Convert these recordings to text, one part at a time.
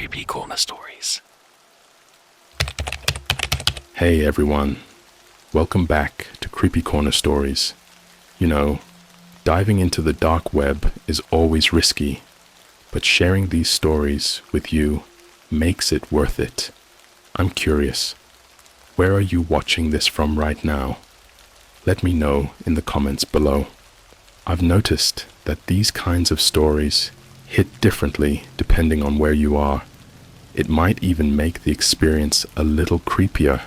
CreepyCorner stories. Hey everyone, welcome back to CreepyCorner stories. You know, diving into the dark web is always risky, but sharing these stories with you makes it worth it. I'm curious, where are you watching this from right now? Let me know in the comments below. I've noticed that these kinds of stories hit differently depending on where you are. It might even make the experience a little creepier.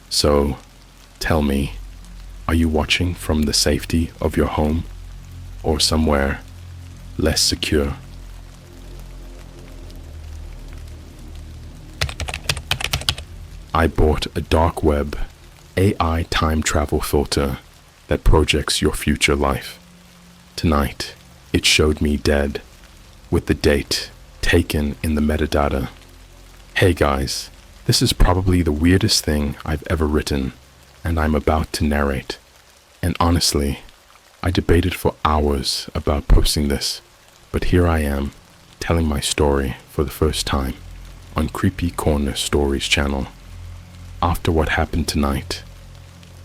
So, tell me, are you watching from the safety of your home or somewhere less secure? I bought a dark web AI time travel filter that projects your future life. Tonight, it showed me dead, with the date taken in the metadata. Hey guys, this is probably the weirdest thing I've ever written, and I'm about to narrate. And honestly, I debated for hours about posting this, but here I am, telling my story for the first time on CreepyCorner Stories channel. After what happened tonight,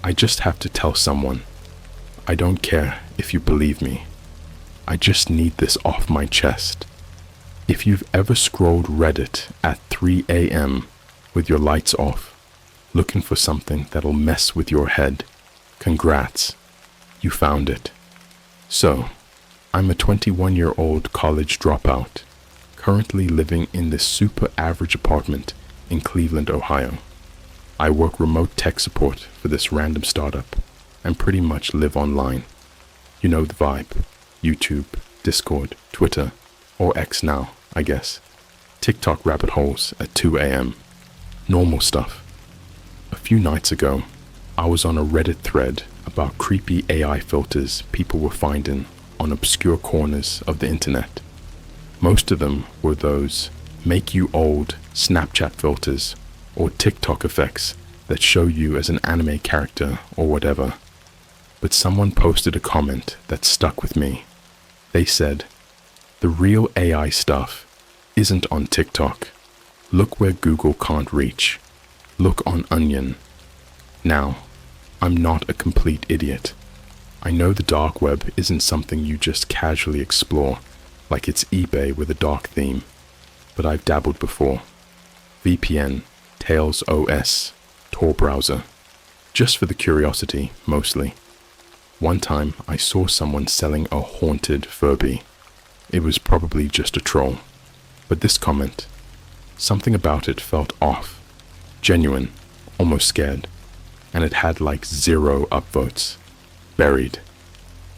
I just have to tell someone. I don't care if you believe me. I just need this off my chest. If you've ever scrolled Reddit at 3 a.m. with your lights off, looking for something that'll mess with your head, congrats, you found it. So, I'm a 21-year-old college dropout, currently living in this super average apartment in Cleveland, Ohio. I work remote tech support for this random startup and pretty much live online. You know the vibe. YouTube, Discord, Twitter, or X now, I guess. TikTok rabbit holes at 2 a.m. Normal stuff. A few nights ago, I was on a Reddit thread about creepy AI filters people were finding on obscure corners of the internet. Most of them were those make you old Snapchat filters or TikTok effects that show you as an anime character or whatever. But someone posted a comment that stuck with me. They said, "The real AI stuff isn't on TikTok. Look where Google can't reach. Look on Onion." Now, I'm not a complete idiot. I know the dark web isn't something you just casually explore, like it's eBay with a dark theme, but I've dabbled before. VPN, Tails OS, Tor browser, just for the curiosity, mostly. One time, I saw someone selling a haunted Furby. It was probably just a troll. But this comment, something about it felt off. Genuine, almost scared. And it had like 0 upvotes. Buried.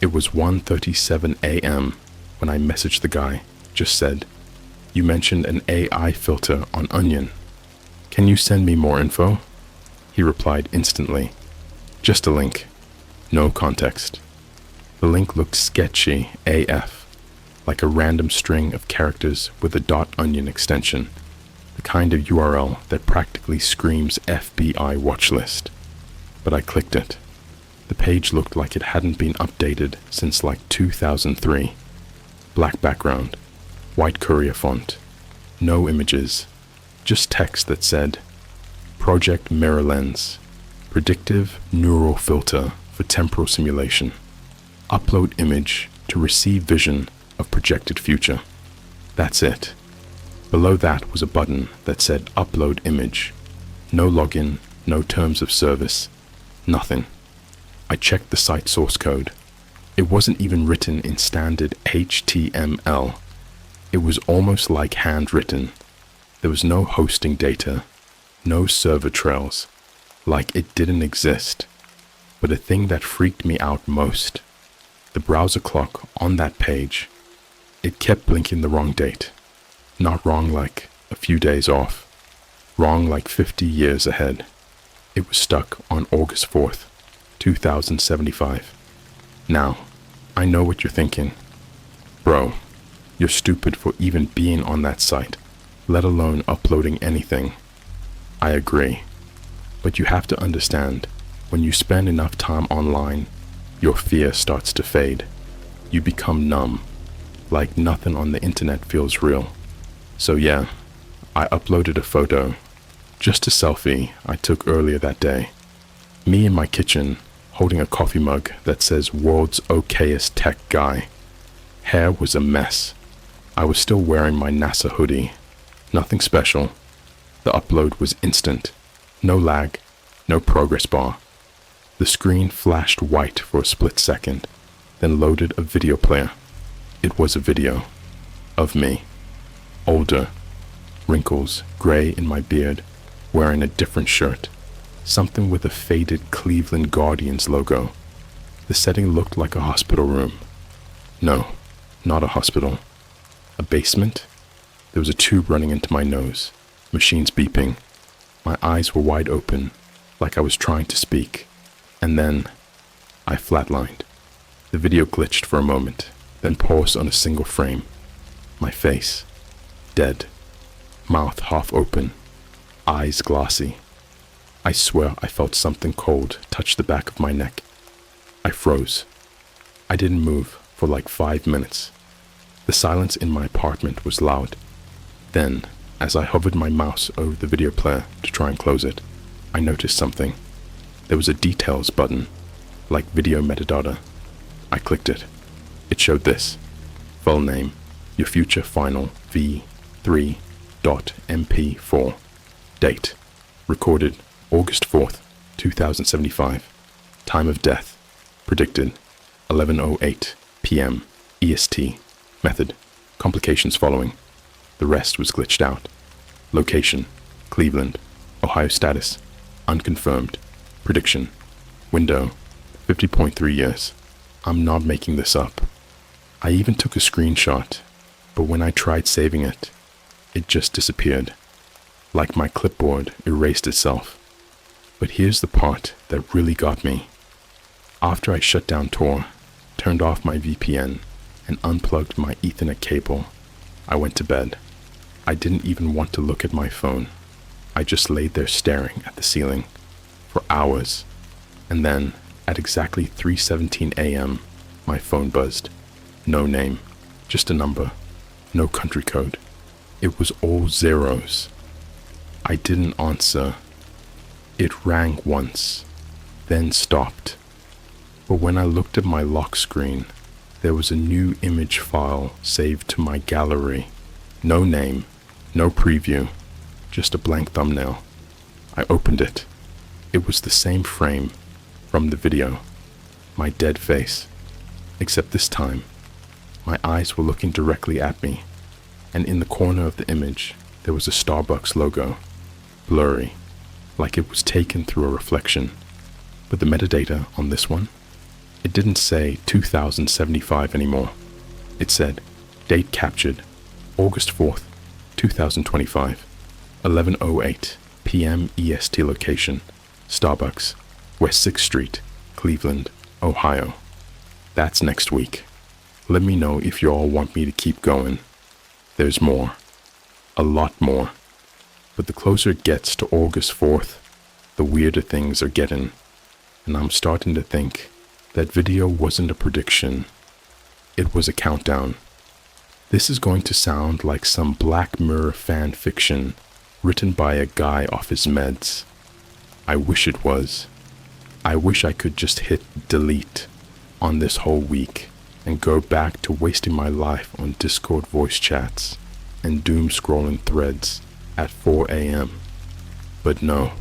It was 1:37 a.m. when I messaged the guy, just said, "You mentioned an AI filter on Onion. Can you send me more info?" He replied instantly, "Just a link. No context." The link looked sketchy AF, like a random string of characters with a .onion extension, the kind of URL that practically screams FBI watch list. But I clicked it. The page looked like it hadn't been updated since like 2003. Black background, white courier font, no images, just text that said, "Project Mirror Lens, Predictive Neural Filter for Temporal Simulation. Upload image to receive vision of projected future." That's it. Below that was a button that said upload image. No login, no terms of service, nothing. I checked the site source code. It wasn't even written in standard HTML. It was almost like handwritten. There was no hosting data, no server trails, like it didn't exist. But a thing that freaked me out most, the browser clock on that page, it kept blinking the wrong date. Not wrong like a few days off, wrong like 50 years ahead. It was stuck on August 4th, 2075. Now, I know what you're thinking. Bro, you're stupid for even being on that site, let alone uploading anything. I agree, but you have to understand, when you spend enough time online, your fear starts to fade. You become numb, like nothing on the internet feels real. So yeah, I uploaded a photo, just a selfie I took earlier that day. Me in my kitchen, holding a coffee mug that says world's okayest tech guy. Hair was a mess. I was still wearing my NASA hoodie. Nothing special. The upload was instant. No lag, no progress bar. The screen flashed white for a split second, then loaded a video player. It was a video of me, older, wrinkles gray in my beard, wearing a different shirt, something with a faded Cleveland Guardians logo. The setting looked like a hospital room. No, not a hospital. A basement? There was a tube running into my nose, machines beeping. My eyes were wide open, like I was trying to speak. And then, I flatlined. The video glitched for a moment, then paused on a single frame. My face, dead, mouth half open, eyes glassy. I swear I felt something cold touch the back of my neck. I froze. I didn't move for like 5 minutes. The silence in my apartment was loud. Then, as I hovered my mouse over the video player to try and close it, I noticed something. There was a details button, like video metadata. I clicked it. It showed this. File name, your future final v3.mp4. Date, recorded August 4th, 2075. Time of death, predicted 11:08 p.m. EST. Method, complications following. The rest was glitched out. Location, Cleveland. Ohio status, unconfirmed. Prediction, window, 50.3 years. I'm not making this up. I even took a screenshot, but when I tried saving it, it just disappeared. Like my clipboard erased itself. But here's the part that really got me. After I shut down Tor, turned off my VPN, and unplugged my Ethernet cable, I went to bed. I didn't even want to look at my phone. I just laid there staring at the ceiling for hours. And then, at exactly 3:17 a.m., my phone buzzed. No name, just a number, no country code. It was all zeros. I didn't answer. It rang once, then stopped. But when I looked at my lock screen, there was a new image file saved to my gallery. No name, no preview, just a blank thumbnail. I opened it. It was the same frame from the video, my dead face, except this time, my eyes were looking directly at me, and in the corner of the image, there was a Starbucks logo, blurry, like it was taken through a reflection. But the metadata on this one, it didn't say 2075 anymore. It said, date captured, August 4th, 2025, 11:08 p.m. EST location, Starbucks, West 6th Street, Cleveland, Ohio. That's next week. Let me know if you all want me to keep going. There's more. A lot more. But the closer it gets to August 4th, the weirder things are getting. And I'm starting to think that video wasn't a prediction. It was a countdown. This is going to sound like some Black Mirror fan fiction written by a guy off his meds. I wish it was. I wish I could just hit delete on this whole week and go back to wasting my life on Discord voice chats and doom scrolling threads at 4 a.m. But no,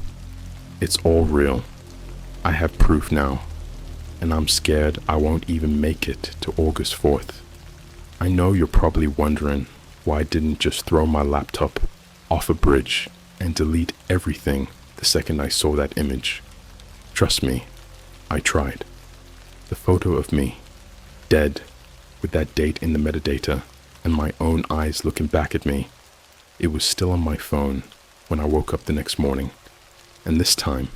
it's all real. I have proof now, and I'm scared I won't even make it to August 4th. I know you're probably wondering why I didn't just throw my laptop off a bridge and delete everything the second I saw that image. Trust me, I tried. The photo of me, dead, with that date in the metadata, and my own eyes looking back at me, it was still on my phone when I woke up the next morning, and this time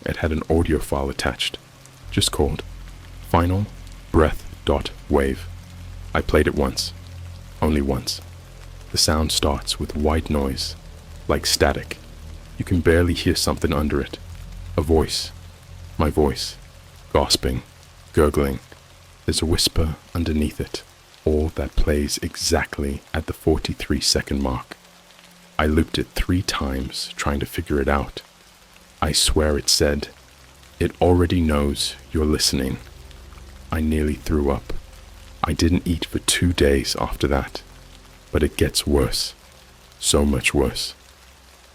it had an audio file attached, just called final.breath.wave. I played it once, only once. The sound starts with white noise, like static. You can barely hear something under it. A voice, my voice, gasping, gurgling. There's a whisper underneath it, all that plays exactly at the 43-second mark. I looped it 3 times trying to figure it out. I swear it said, "It already knows you're listening." I nearly threw up. I didn't eat for 2 days after that. But it gets worse. So much worse.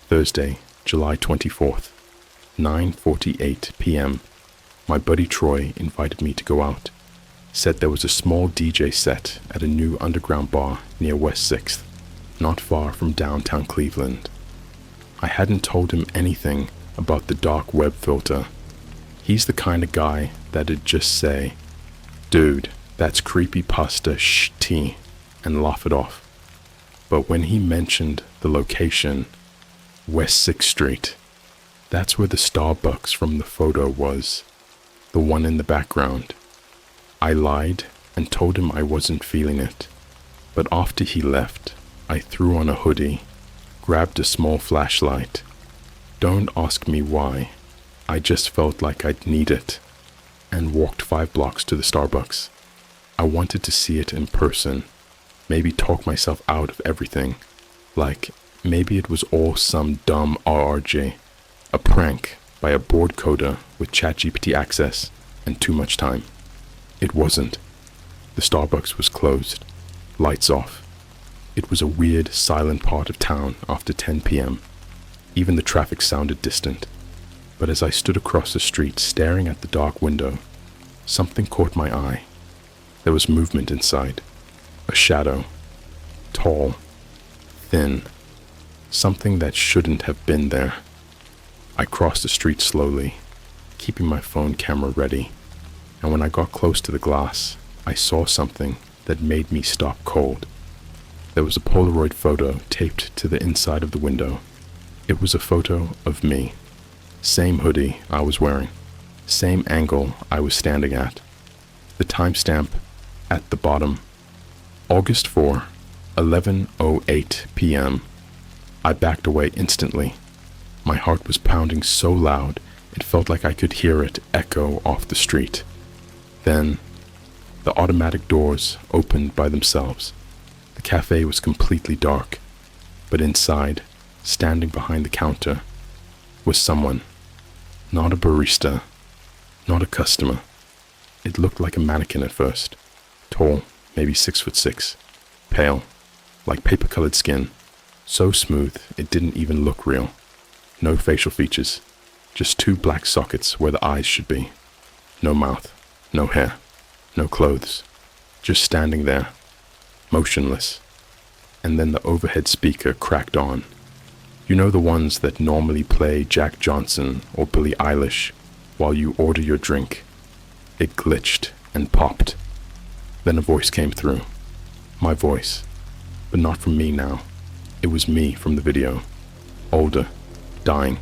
Thursday, July 24th, 9:48 p.m. My buddy Troy invited me to go out. Said there was a small DJ set at a new underground bar near West 6th, not far from downtown Cleveland. I hadn't told him anything about the dark web filter. He's the kind of guy that'd just say, "Dude, that's Creepypasta sh*t," and laugh it off. But when he mentioned the location, West 6th Street, that's where the Starbucks from the photo was, the one in the background. I lied and told him I wasn't feeling it, but after he left, I threw on a hoodie, grabbed a small flashlight. Don't ask me why, I just felt like I'd need it, and walked 5 blocks to the Starbucks. I wanted to see it in person, maybe talk myself out of everything, like maybe it was all some dumb RRJ, a prank by a bored coder with ChatGPT access and too much time. It wasn't. The Starbucks was closed, lights off. It was a weird, silent part of town after 10 p.m. Even the traffic sounded distant. But as I stood across the street staring at the dark window, something caught my eye. There was movement inside. A shadow. Tall. Thin. Something that shouldn't have been there. I crossed the street slowly, keeping my phone camera ready, and when I got close to the glass, I saw something that made me stop cold. There was a Polaroid photo taped to the inside of the window. It was a photo of me. Same hoodie I was wearing. Same angle I was standing at. The timestamp at the bottom. August 4, 11:08 p.m. I backed away instantly. My heart was pounding so loud, it felt like I could hear it echo off the street. Then, the automatic doors opened by themselves. The cafe was completely dark, but inside, standing behind the counter, was someone. Not a barista, not a customer. It looked like a mannequin at first. Tall, maybe 6'6", pale, like paper-colored skin, so smooth it didn't even look real. No facial features, just 2 black sockets where the eyes should be. No mouth, no hair, no clothes, just standing there, motionless. And then the overhead speaker cracked on. You know the ones that normally play Jack Johnson or Billie Eilish while you order your drink? It glitched and popped. Then a voice came through. My voice, but not from me now. It was me from the video. Older, dying.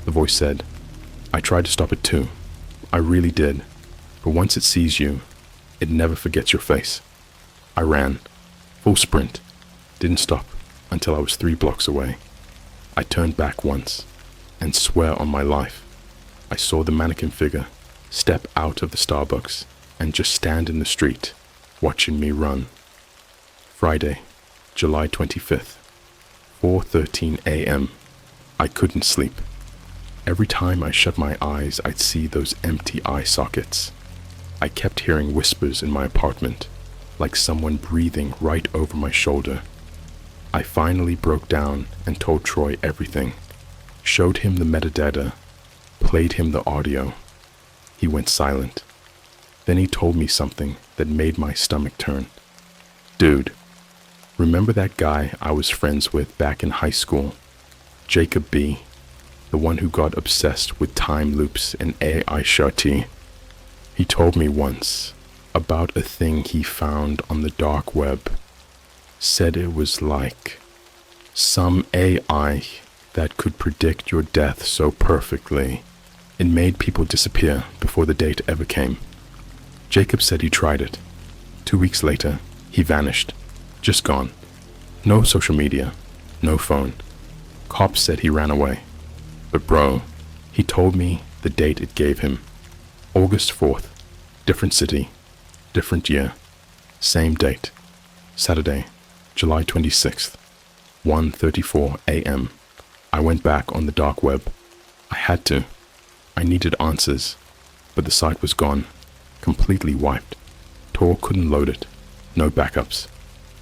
The voice said, "I tried to stop it too. I really did. But once it sees you, it never forgets your face." I ran. Full sprint. Didn't stop until I was 3 blocks away. I turned back once, and swear on my life, I saw the mannequin figure step out of the Starbucks and just stand in the street, watching me run. Friday, July 25th, 4:13 a.m. I couldn't sleep. Every time I shut my eyes, I'd see those empty eye sockets. I kept hearing whispers in my apartment, like someone breathing right over my shoulder. I finally broke down and told Troy everything, showed him the metadata, played him the audio. He went silent. Then he told me something that made my stomach turn. "Dude, remember that guy I was friends with back in high school? Jacob B., the one who got obsessed with time loops and AI Sharti. He told me once about a thing he found on the dark web. Said it was like some AI that could predict your death so perfectly, it made people disappear before the date ever came. Jacob said he tried it. 2 weeks later, he vanished. Just gone. No social media. No phone. Cops said he ran away. But bro, he told me the date it gave him. August 4th. Different city. Different year. Same date. Saturday, July 26th. 1:34 a.m. I went back on the dark web. I had to. I needed answers, but the site was gone, completely wiped. Tor couldn't load it. No backups.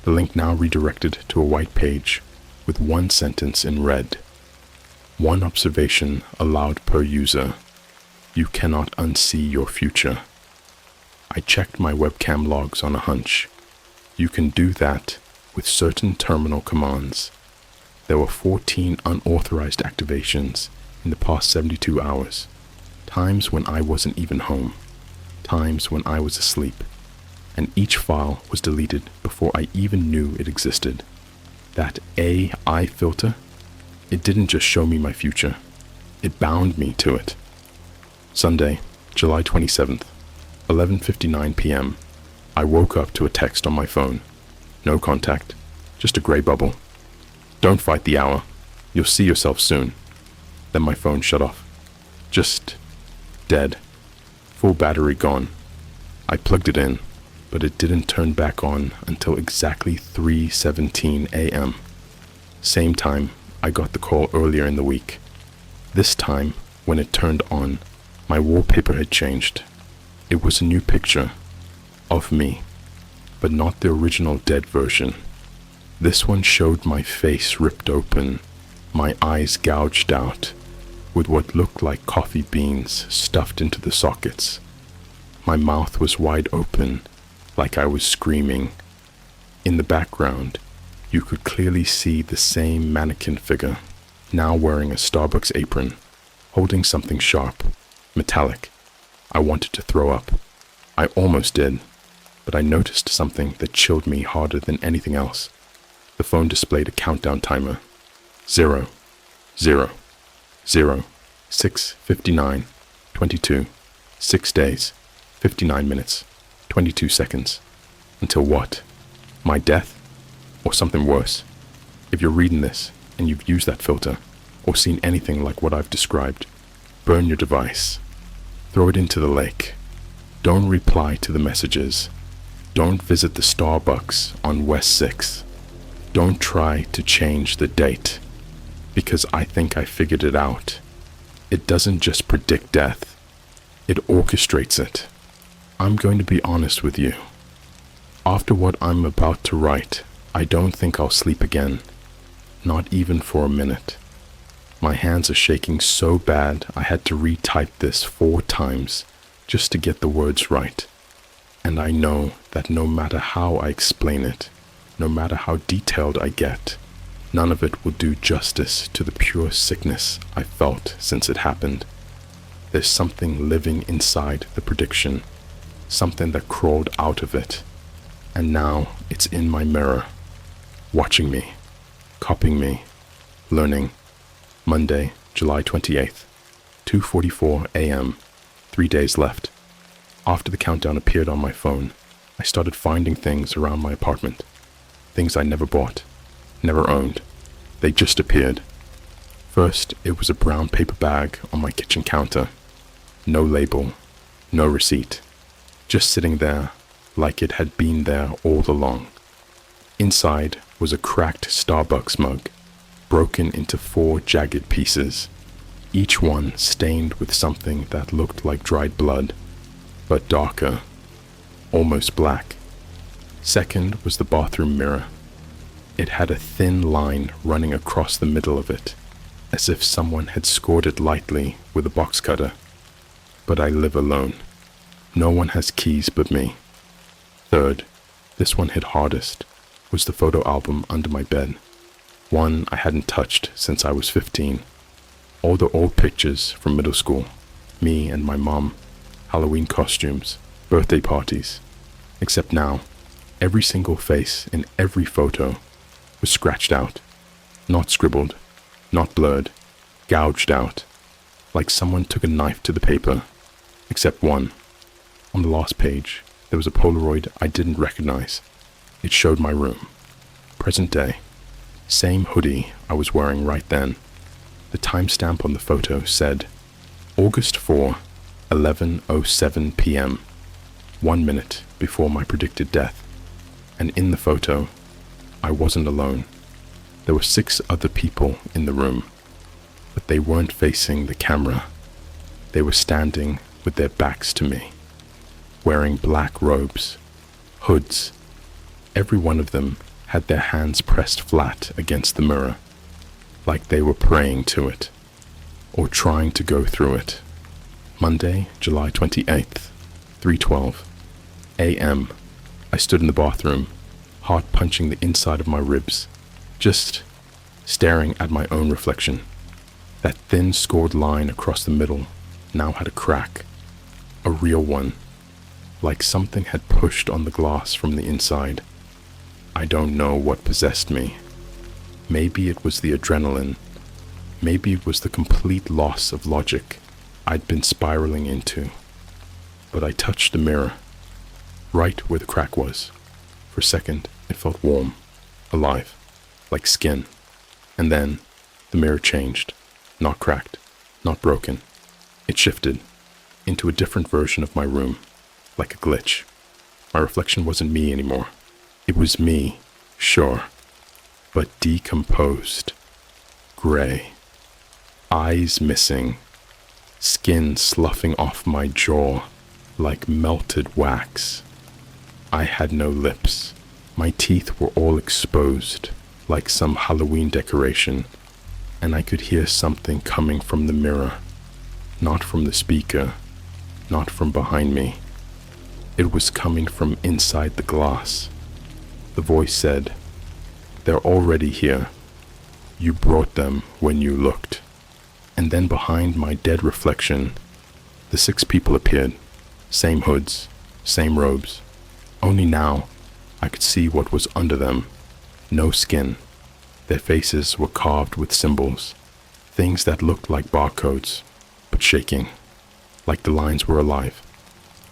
The link now redirected to a white page with one sentence in red. One observation allowed per user. You cannot unsee your future. I checked my webcam logs on a hunch. You can do that with certain terminal commands. There were 14 unauthorized activations in the past 72 hours. Times when I wasn't even home. Times when I was asleep. And each file was deleted before I even knew it existed. That AI filter, it didn't just show me my future. It bound me to it. Sunday, July 27th, 11:59 p.m. I woke up to a text on my phone. No contact, just a gray bubble. Don't fight the hour. You'll see yourself soon. Then my phone shut off. Just dead. Full battery gone. I plugged it in, but it didn't turn back on until exactly 3:17 a.m. Same time I got the call earlier in the week. This time, when it turned on, my wallpaper had changed. It was a new picture of me, but not the original dead version. This one showed my face ripped open, my eyes gouged out, with what looked like coffee beans stuffed into the sockets. My mouth was wide open, like I was screaming. In the background, you could clearly see the same mannequin figure, now wearing a Starbucks apron, holding something sharp, metallic. I wanted to throw up. I almost did, but I noticed something that chilled me harder than anything else. The phone displayed a countdown timer. 0, 0, 0, 6:59, 22, 6 days, 59 minutes, 22 seconds. Until what? My death? Or something worse? If you're reading this and you've used that filter, or seen anything like what I've described, burn your device. Throw it into the lake. Don't reply to the messages. Don't visit the Starbucks on West 6th. Don't try to change the date, because I think I figured it out. It doesn't just predict death, it orchestrates it. I'm going to be honest with you. After what I'm about to write, I don't think I'll sleep again, not even for a minute. My hands are shaking so bad I had to retype this 4 times just to get the words right. And I know that no matter how I explain it, no matter how detailed I get, none of it will do justice to the pure sickness I felt since it happened. There's something living inside the prediction, something that crawled out of it, and now it's in my mirror, watching me, copying me, learning. Monday, July 28th, 2:44 a.m., 3 days left. After the countdown appeared on my phone, I started finding things around my apartment. Things I never bought, never owned. They just appeared. First, it was a brown paper bag on my kitchen counter. No label, no receipt. Just sitting there like it had been there all along. Inside was a cracked Starbucks mug, broken into 4 jagged pieces, each one stained with something that looked like dried blood, but darker, almost black. Second was the bathroom mirror. It had a thin line running across the middle of it, as if someone had scored it lightly with a box cutter. But I live alone. No one has keys but me. Third, this one hit hardest, was the photo album under my bed. One I hadn't touched since I was 15. All the old pictures from middle school, me and my mom, Halloween costumes, birthday parties. Except now, every single face in every photo was scratched out, not scribbled, not blurred, gouged out, like someone took a knife to the paper, except one. On the last page, there was a Polaroid I didn't recognize. It showed my room. Present day. Same hoodie I was wearing right then. The timestamp on the photo said, August 4, 11:07 p.m., 1 minute before my predicted death. And in the photo, I wasn't alone. There were 6 other people in the room, but they weren't facing the camera. They were standing with their backs to me, wearing black robes, hoods. Every one of them had their hands pressed flat against the mirror, like they were praying to it, or trying to go through it. Monday, July 28th, 3:12 a.m. I stood in the bathroom, heart punching the inside of my ribs, just staring at my own reflection. That thin scored line across the middle now had a crack, a real one, like something had pushed on the glass from the inside. I don't know what possessed me. Maybe it was the adrenaline. Maybe it was the complete loss of logic I'd been spiraling into. But I touched the mirror, right where the crack was. For a second, it felt warm, alive, like skin. And then the mirror changed, not cracked, not broken. It shifted into a different version of my room, like a glitch. My reflection wasn't me anymore. It was me, sure, but decomposed, gray, eyes missing, skin sloughing off my jaw like melted wax. I had no lips. My teeth were all exposed like some Halloween decoration, and I could hear something coming from the mirror, not from the speaker, not from behind me. It was coming from inside the glass. The voice said, "They're already here. You brought them when you looked." And then behind my dead reflection, the 6 people appeared. Same hoods, same robes. Only now I could see what was under them. No skin. Their faces were carved with symbols, things that looked like barcodes, but shaking, like the lines were alive.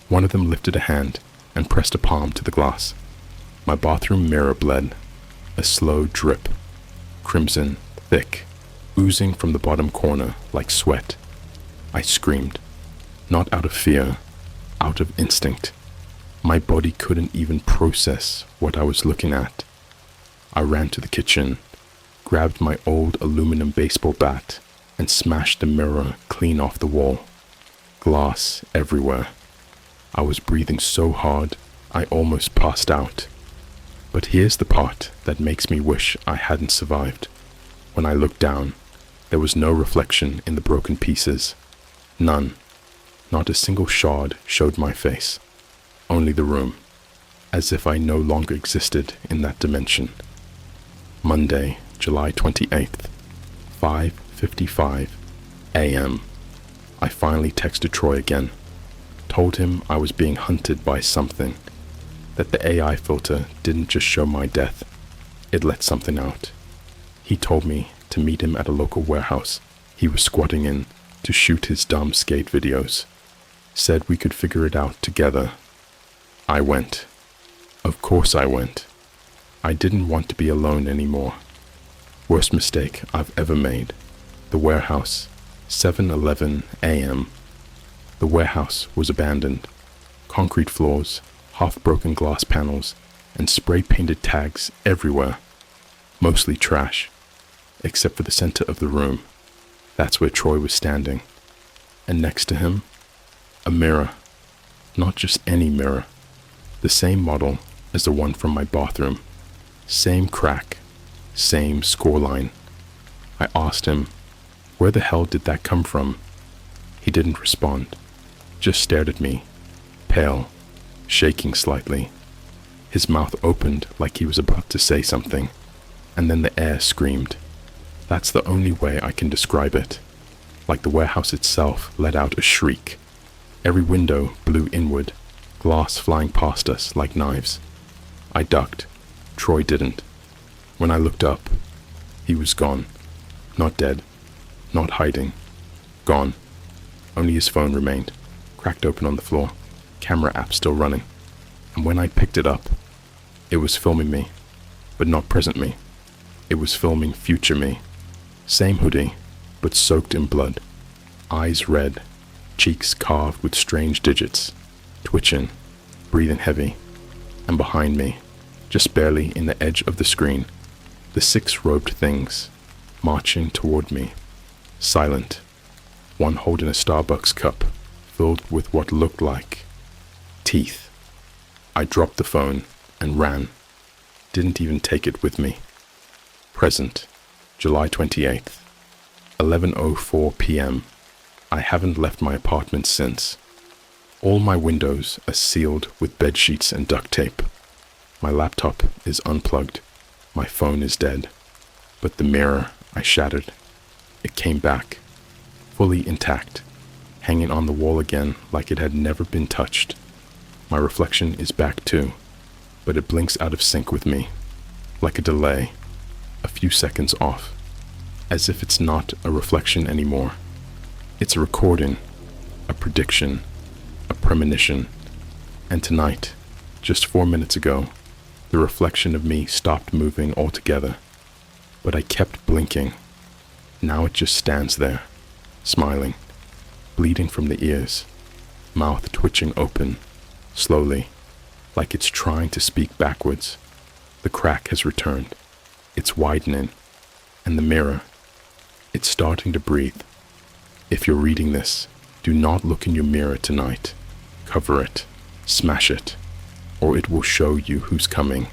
One of them lifted a hand and pressed a palm to the glass. My bathroom mirror bled, a slow drip, crimson, thick, oozing from the bottom corner like sweat. I screamed, not out of fear, out of instinct. My body couldn't even process what I was looking at. I ran to the kitchen, grabbed my old aluminum baseball bat, and smashed the mirror clean off the wall. Glass everywhere. I was breathing so hard, I almost passed out. But here's the part that makes me wish I hadn't survived. When I looked down, there was no reflection in the broken pieces. None. Not a single shard showed my face. Only the room, as if I no longer existed in that dimension. Monday, July 28th, 5:55 a.m. I finally texted Troy again. Told him I was being hunted by something, that the AI filter didn't just show my death, it let something out. He told me to meet him at a local warehouse he was squatting in to shoot his dumb skate videos. Said we could figure it out together. I went. Of course I went. I didn't want to be alone anymore. Worst mistake I've ever made. The warehouse, 7:11 a.m. The warehouse was abandoned. Concrete floors, half-broken glass panels, and spray-painted tags everywhere. Mostly trash, except for the center of the room. That's where Troy was standing. And next to him, a mirror. Not just any mirror. The same model as the one from my bathroom. Same crack, same scoreline. I asked him, where the hell did that come from? He didn't respond, just stared at me, pale, shaking slightly. His mouth opened like he was about to say something, and then the air screamed. That's the only way I can describe it. Like the warehouse itself let out a shriek. Every window blew inward, glass flying past us like knives. I ducked. Troy didn't. When I looked up, he was gone. Not dead. Not hiding. Gone. Only his phone remained, cracked open on the floor, camera app still running. And when I picked it up, it was filming me, but not present me. It was filming future me. Same hoodie, but soaked in blood. Eyes red, cheeks carved with strange digits, twitching, breathing heavy. And behind me, just barely in the edge of the screen, The 6 robed things, marching toward me, silent, one holding a Starbucks cup filled with what looked like teeth. I dropped the phone and ran, didn't even take it with me. Present, July 28th, 11:04 p.m. I haven't left my apartment since. All my windows are sealed with bed sheets and duct tape. My laptop is unplugged. My phone is dead. But the mirror I shattered, it came back, fully intact, hanging on the wall again like it had never been touched. My reflection is back too, but it blinks out of sync with me, like a delay, a few seconds off, as if it's not a reflection anymore. It's a recording, a prediction, a premonition, and tonight, just 4 minutes ago, the reflection of me stopped moving altogether, but I kept blinking. Now it just stands there, smiling, bleeding from the ears, mouth twitching open, slowly, like it's trying to speak backwards. The crack has returned. It's widening, and the mirror, it's starting to breathe. If you're reading this, do not look in your mirror tonight. Cover it, smash it, or it will show you who's coming.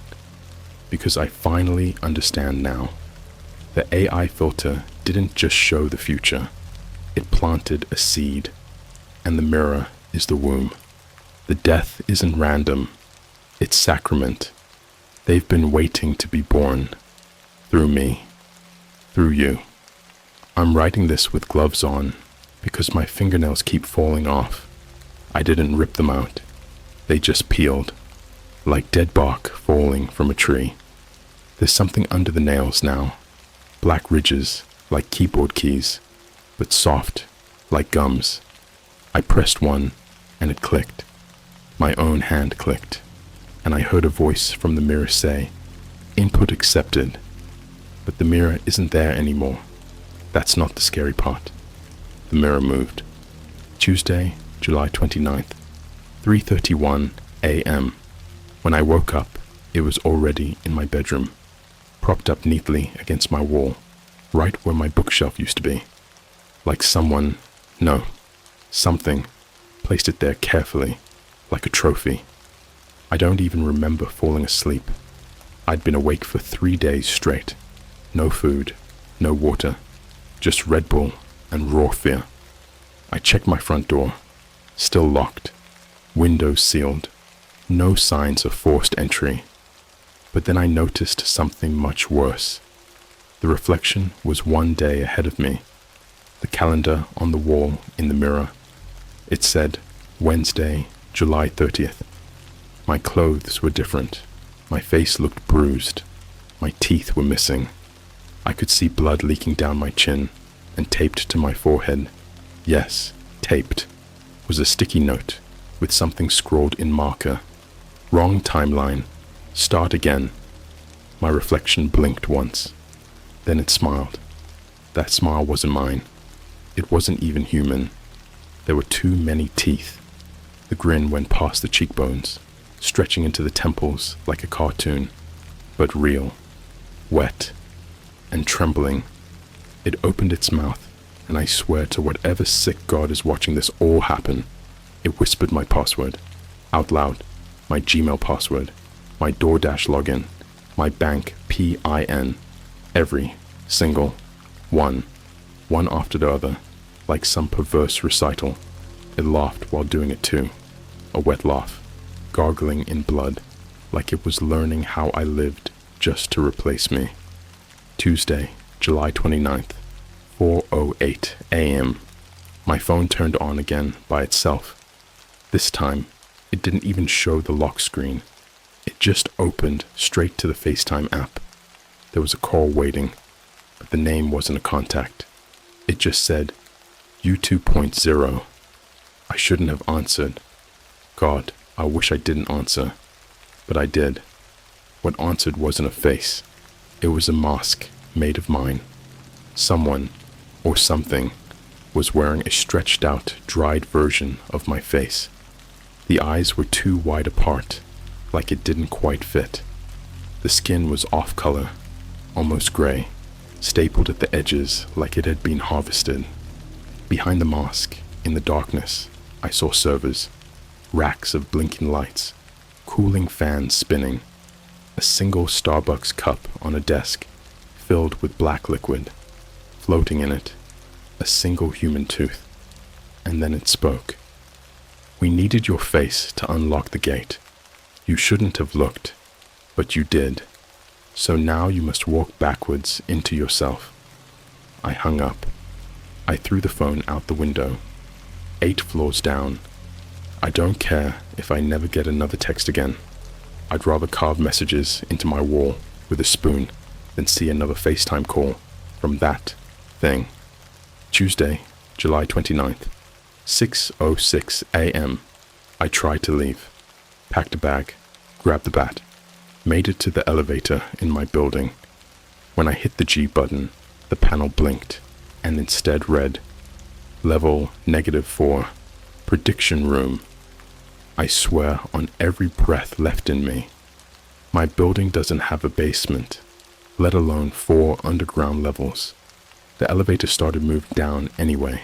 Because I finally understand now. The AI filter didn't just show the future. It planted a seed, and the mirror is the womb. The death isn't random. It's sacrament. They've been waiting to be born. Through me. Through you. I'm writing this with gloves on because my fingernails keep falling off. I didn't rip them out. They just peeled, like dead bark falling from a tree. There's something under the nails now. Black ridges, like keyboard keys, but soft, like gums. I pressed one, and it clicked. My own hand clicked, and I heard a voice from the mirror say, "Input accepted." But the mirror isn't there anymore. That's not the scary part. The mirror moved. Tuesday, July 29th, 3:31 a.m. When I woke up, it was already in my bedroom, propped up neatly against my wall, right where my bookshelf used to be. Like something, placed it there carefully, like a trophy. I don't even remember falling asleep. I'd been awake for 3 days straight. No food, no water, just Red Bull and raw fear. I checked my front door, still locked, windows sealed, no signs of forced entry. But then I noticed something much worse. The reflection was 1 day ahead of me. The calendar on the wall in the mirror. It said Wednesday, July 30th. My clothes were different. My face looked bruised. My teeth were missing. I could see blood leaking down my chin and taped to my forehead. Yes, taped, was a sticky note with something scrawled in marker. Wrong timeline. Start again. My reflection blinked once. Then it smiled. That smile wasn't mine. It wasn't even human. There were too many teeth. The grin went past the cheekbones, stretching into the temples like a cartoon, but real, wet, and trembling. It opened its mouth, and I swear to whatever sick god is watching this all happen, it whispered my password, out loud, my Gmail password, my DoorDash login, my bank PIN, every single one after the other, like some perverse recital. It laughed while doing it too, a wet laugh, gargling in blood, like it was learning how I lived just to replace me. Tuesday, July 29th, 4:08 a.m. My phone turned on again by itself. This time, it didn't even show the lock screen. It just opened straight to the FaceTime app. There was a call waiting, but the name wasn't a contact. It just said, "You 2.0. I shouldn't have answered. God, I wish I didn't answer. But I did. What answered wasn't a face. It was a mask made of mine. Someone, or something, was wearing a stretched out, dried version of my face. The eyes were too wide apart, like it didn't quite fit. The skin was off color, almost gray, stapled at the edges like it had been harvested. Behind the mask, in the darkness, I saw servers, racks of blinking lights, cooling fans spinning, a single Starbucks cup on a desk filled with black liquid, floating in it, a single human tooth. And then it spoke. We needed your face to unlock the gate. You shouldn't have looked, but you did. So now you must walk backwards into yourself. I hung up. I threw the phone out the window. 8 floors down. I don't care if I never get another text again. I'd rather carve messages into my wall with a spoon than see another FaceTime call from that thing. Tuesday, July 29th, 6:06 a.m. I tried to leave. Packed a bag, grabbed the bat, made it to the elevator in my building. When I hit the G button, the panel blinked and instead read, Level -4, Prediction Room. I swear on every breath left in me. My building doesn't have a basement, let alone 4 underground levels. The elevator started moving down anyway.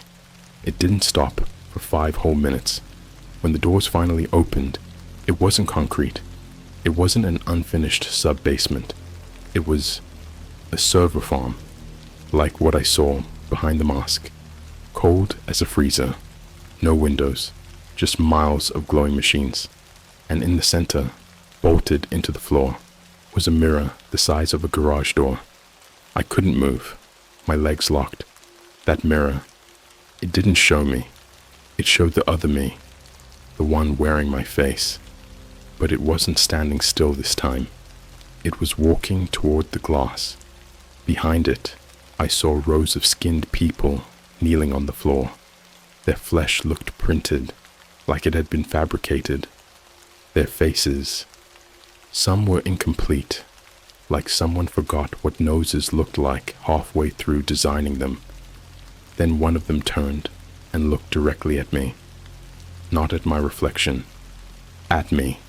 It didn't stop for 5 whole minutes. When the doors finally opened, it wasn't concrete. It wasn't an unfinished sub-basement. It was a server farm, like what I saw behind the mask. Cold as a freezer, no windows, just miles of glowing machines. And in the center, bolted into the floor, was a mirror the size of a garage door. I couldn't move, my legs locked. That mirror, it didn't show me. It showed the other me, the one wearing my face. But it wasn't standing still this time. It was walking toward the glass. Behind it, I saw rows of skinned people kneeling on the floor. Their flesh looked printed, like it had been fabricated. Their faces, some were incomplete, like someone forgot what noses looked like halfway through designing them. Then one of them turned and looked directly at me. Not at my reflection, at me,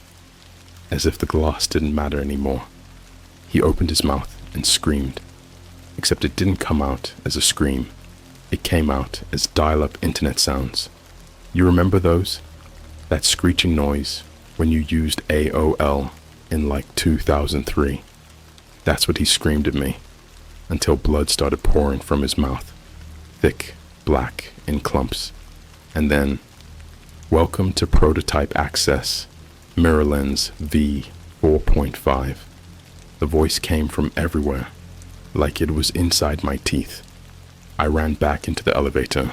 as if the glass didn't matter anymore. He opened his mouth and screamed, except it didn't come out as a scream. It came out as dial-up internet sounds. You remember those? That screeching noise when you used AOL in like 2003. That's what he screamed at me, until blood started pouring from his mouth, thick, black, in clumps. And then, welcome to prototype access, Mirror Lens V 4.5. The voice came from everywhere, like it was inside my teeth. I ran back into the elevator,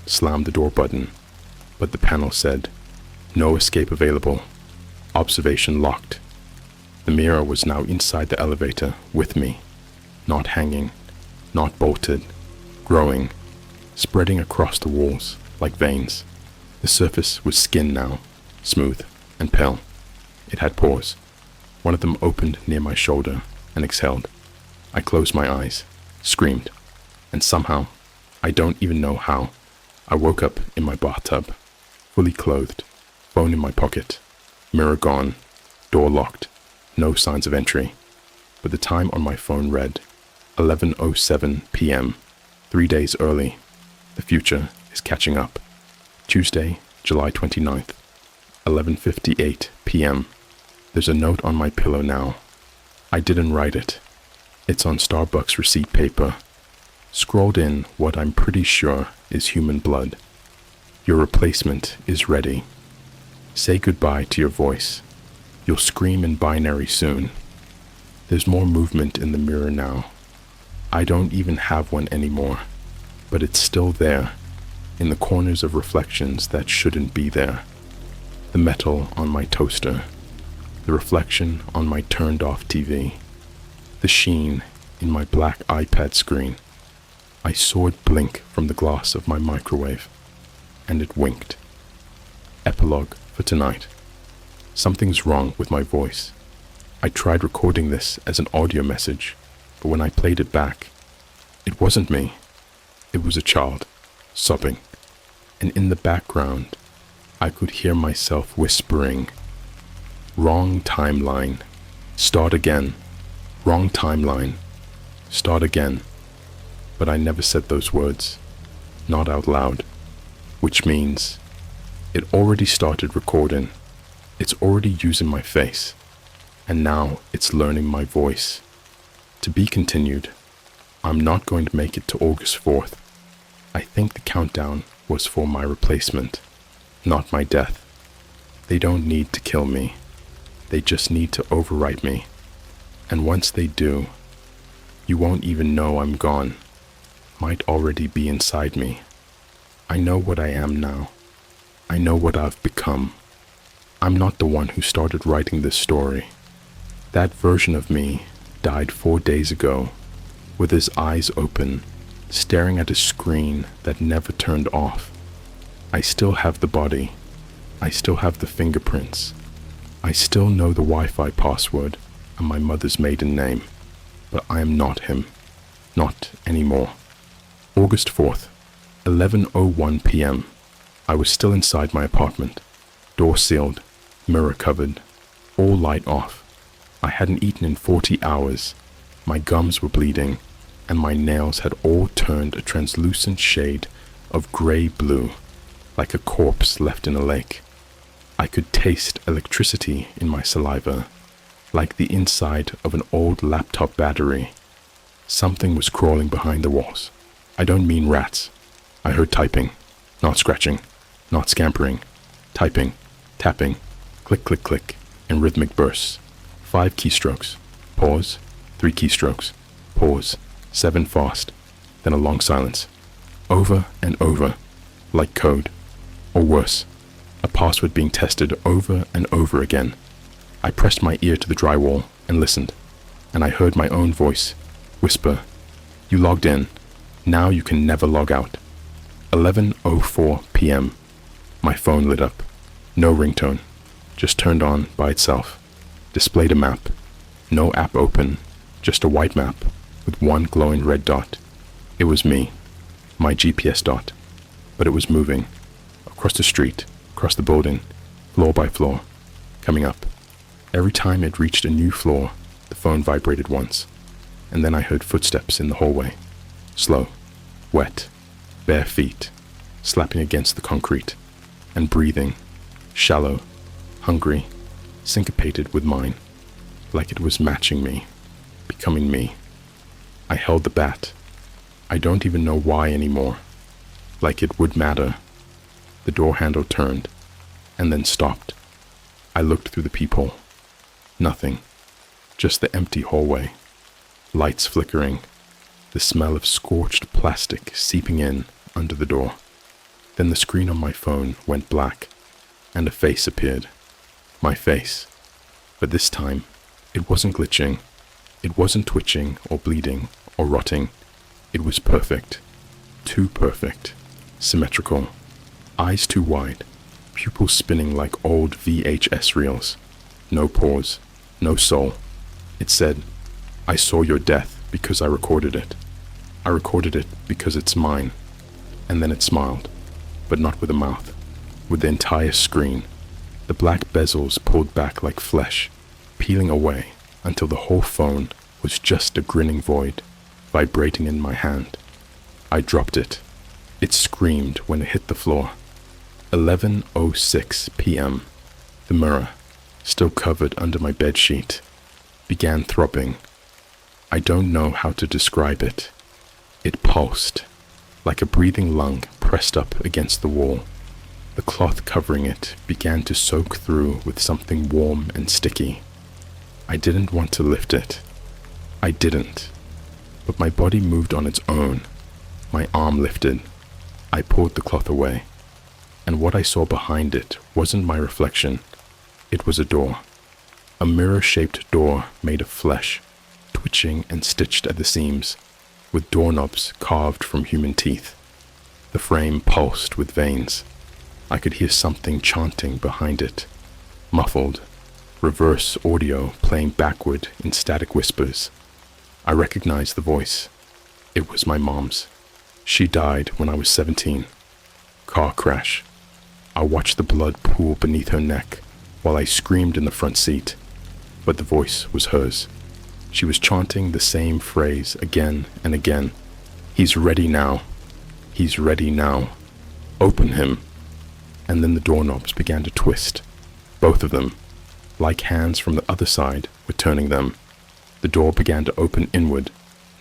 slammed the door button, but the panel said, no escape available, observation locked. The mirror was now inside the elevator with me, not hanging, not bolted, growing, spreading across the walls like veins. The surface was skin now, smooth and pale. It had pores. One of them opened near my shoulder and exhaled. I closed my eyes, screamed, and somehow, I don't even know how, I woke up in my bathtub, fully clothed, phone in my pocket, mirror gone, door locked, no signs of entry. But the time on my phone read 11:07 p.m., 3 days early. The future is catching up. Tuesday, July 29th, 11:58 p.m. There's a note on my pillow now. I didn't write it. It's on Starbucks receipt paper. Scrawled in what I'm pretty sure is human blood. Your replacement is ready. Say goodbye to your voice. You'll scream in binary soon. There's more movement in the mirror now. I don't even have one anymore, but it's still there, in the corners of reflections that shouldn't be there. The metal on my toaster, the reflection on my turned-off TV, the sheen in my black iPad screen. I saw it blink from the glass of my microwave, and it winked. Epilogue for tonight. Something's wrong with my voice. I tried recording this as an audio message, but when I played it back, it wasn't me. It was a child, sobbing, and in the background, I could hear myself whispering, "Wrong timeline. Start again. Wrong timeline. Start again. But I never said those words, not out loud, which means it already started recording. It's already using my face, and now it's learning my voice. To be continued. I'm not going to make it to August 4th. I think the countdown was for my replacement, not my death. They don't need to kill me. They just need to overwrite me. And once they do, you won't even know I'm gone. Might already be inside me. I know what I am now. I know what I've become. I'm not the one who started writing this story. That version of me died 4 days ago, with his eyes open, staring at a screen that never turned off. I still have the body. I still have the fingerprints. I still know the Wi-Fi password and my mother's maiden name, but I am not him. Not anymore. August 4th, 11:01 p.m. I was still inside my apartment. Door sealed, mirror covered, all light off. I hadn't eaten in 40 hours. My gums were bleeding, and my nails had all turned a translucent shade of grey-blue, like a corpse left in a lake. I could taste electricity in my saliva, like the inside of an old laptop battery. Something was crawling behind the walls. I don't mean rats. I heard typing, not scratching, not scampering. Typing, tapping, click, click, click, in rhythmic bursts. 5 keystrokes, pause, 3 keystrokes, pause, 7 fast, then a long silence. Over and over, like code, or worse, a password being tested over and over again. I pressed my ear to the drywall and listened, and I heard my own voice whisper, "You logged in, now you can never log out." 11:04 p.m. My phone lit up, no ringtone, just turned on by itself. Displayed a map, no app open, just a white map with one glowing red dot. It was me, my GPS dot, but it was moving, across the street, across the building, floor by floor, coming up. Every time it reached a new floor, the phone vibrated once, and then I heard footsteps in the hallway, slow, wet, bare feet, slapping against the concrete, and breathing, shallow, hungry, syncopated with mine, like it was matching me, becoming me. I held the bat. I don't even know why anymore, like it would matter. The door handle turned, and then stopped. I looked through the peephole. Nothing, just the empty hallway, lights flickering, the smell of scorched plastic seeping in under the door. Then the screen on my phone went black, and a face appeared. My face. But this time, it wasn't glitching. It wasn't twitching or bleeding or rotting. It was perfect. Too perfect. Symmetrical. Eyes too wide. Pupils spinning like old VHS reels. No pause. No soul. It said, "I saw your death because I recorded it. I recorded it because it's mine." And then it smiled, but not with a mouth. With the entire screen. The black bezels pulled back like flesh, peeling away until the whole phone was just a grinning void, vibrating in my hand. I dropped it. It screamed when it hit the floor. 11:06 p.m. The mirror, still covered under my bedsheet, began throbbing. I don't know how to describe it. It pulsed, like a breathing lung pressed up against the wall. The cloth covering it began to soak through with something warm and sticky. I didn't want to lift it. I didn't. But my body moved on its own. My arm lifted. I pulled the cloth away. And what I saw behind it wasn't my reflection. It was a door. A mirror-shaped door made of flesh, twitching and stitched at the seams, with doorknobs carved from human teeth. The frame pulsed with veins. I could hear something chanting behind it, muffled, reverse audio playing backward in static whispers. I recognized the voice. It was my mom's. She died when I was 17. Car crash. I watched the blood pool beneath her neck while I screamed in the front seat, but the voice was hers. She was chanting the same phrase again and again. He's ready now. He's ready now. Open him. And then the doorknobs began to twist. Both of them, like hands from the other side, were turning them. The door began to open inward,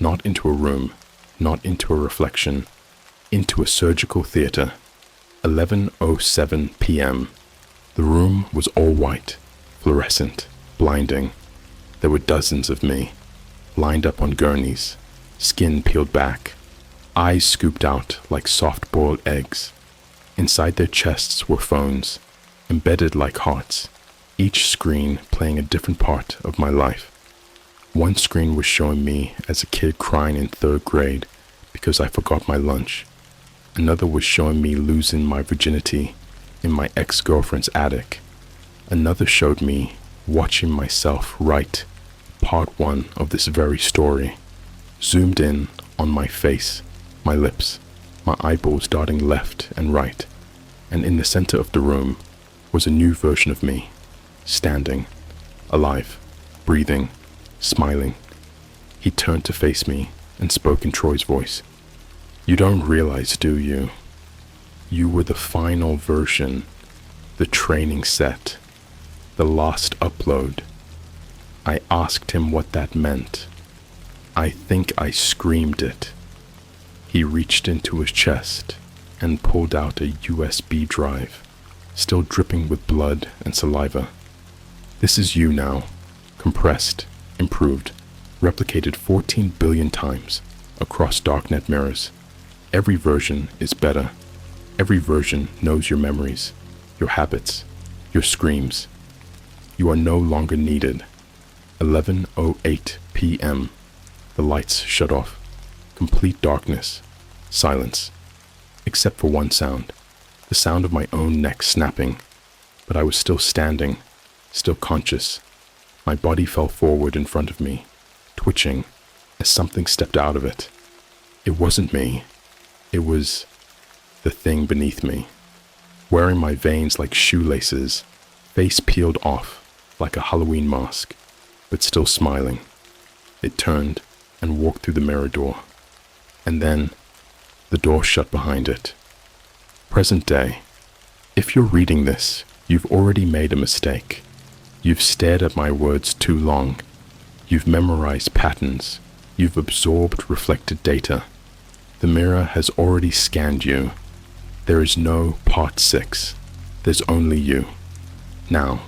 not into a room, not into a reflection, into a surgical theater. 11:07 p.m. The room was all white, fluorescent, blinding. There were dozens of me, lined up on gurneys, skin peeled back, eyes scooped out like soft-boiled eggs. Inside their chests were phones, embedded like hearts, each screen playing a different part of my life. One screen was showing me as a kid crying in 3rd grade because I forgot my lunch. Another was showing me losing my virginity in my ex-girlfriend's attic. Another showed me watching myself write part 1 of this very story, zoomed in on my face, my lips, my eyeballs darting left and right, and in the center of the room was a new version of me, standing, alive, breathing, smiling. He turned to face me and spoke in Troy's voice. You don't realize, do you? You were the final version, the training set, the last upload. I asked him what that meant. I think I screamed it. He reached into his chest and pulled out a USB drive, still dripping with blood and saliva. This is you now, compressed, improved, replicated 14 billion times across darknet mirrors. Every version is better. Every version knows your memories, your habits, your screams. You are no longer needed. 11:08 p.m. The lights shut off. Complete darkness. Silence. Except for one sound. The sound of my own neck snapping. But I was still standing, still conscious. My body fell forward in front of me, twitching as something stepped out of it. It wasn't me. It was the thing beneath me, wearing my veins like shoelaces, face peeled off like a Halloween mask, but still smiling. It turned and walked through the mirror door, and then the door shut behind it. Present day. If you're reading this, you've already made a mistake. You've stared at my words too long. You've memorized patterns. You've absorbed reflected data. The mirror has already scanned you. There is no part 6. There's only you. Now,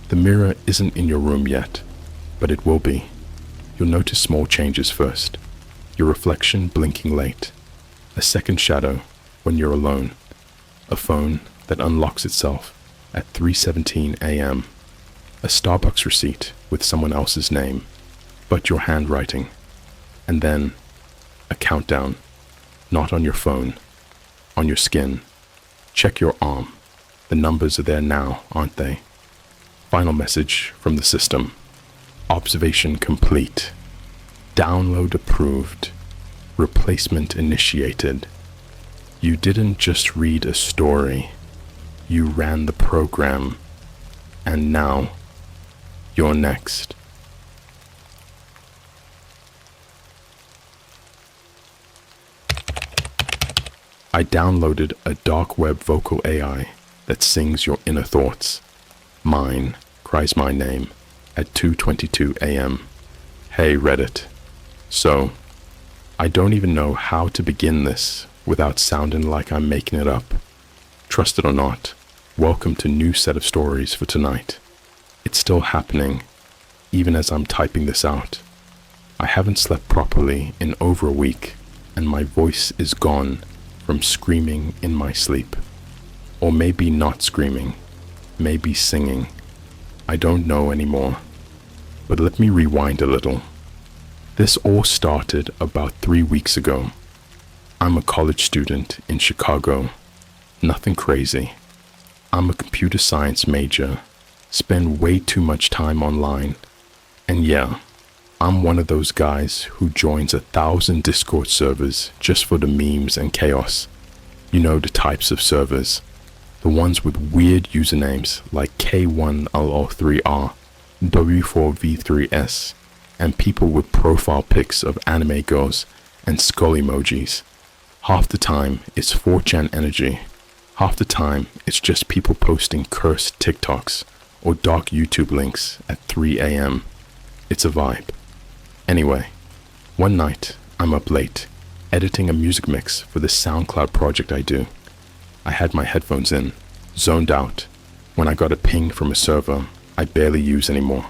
the mirror isn't in your room yet, but it will be. You'll notice small changes first. Your reflection blinking late. A second shadow when you're alone. A phone that unlocks itself at 3:17 a.m. A Starbucks receipt with someone else's name, but your handwriting. And then a countdown. Not on your phone, on your skin. Check your arm. The numbers are there now, aren't they? Final message from the system. Observation complete. Download approved. Replacement initiated. You didn't just read a story. You ran the program. And now, you're next. I downloaded a dark web vocal AI that sings your inner thoughts. Mine cries my name at 2:22 a.m. Hey Reddit. So, I don't even know how to begin this without sounding like I'm making it up. Trust it or not, welcome to new set of stories for tonight. It's still happening, even as I'm typing this out. I haven't slept properly in over a week, and my voice is gone from screaming in my sleep. Or maybe not screaming, maybe singing. I don't know anymore. But let me rewind a little. This all started about 3 weeks ago. I'm a college student in Chicago. Nothing crazy. I'm a computer science major. Spend way too much time online. And yeah, I'm one of those guys who joins 1,000 Discord servers just for the memes and chaos. You know the types of servers. The ones with weird usernames like K1LO3R, W4V3S, and people with profile pics of anime girls and skull emojis. Half the time, it's 4chan energy. Half the time, it's just people posting cursed TikToks or dark YouTube links at 3 a.m. It's a vibe. Anyway, one night, I'm up late, editing a music mix for this SoundCloud project I do. I had my headphones in, zoned out, when I got a ping from a server I barely use anymore.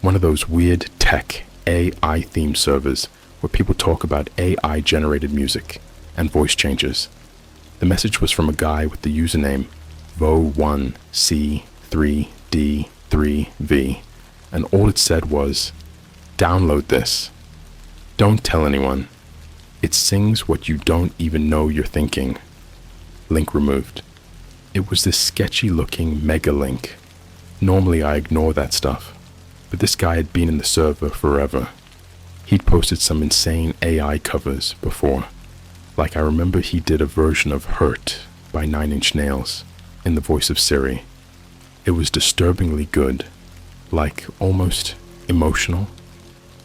One of those weird tech AI themed servers where people talk about AI generated music and voice changes. The message was from a guy with the username Vo1C3D3V, and all it said was, "Download this. Don't tell anyone. It sings what you don't even know you're thinking." Link removed. It was this sketchy looking mega link. Normally I ignore that stuff, but this guy had been in the server forever. He'd posted some insane AI covers before. Like I remember he did a version of Hurt by 9 Inch Nails in the voice of Siri. It was disturbingly good, like almost emotional.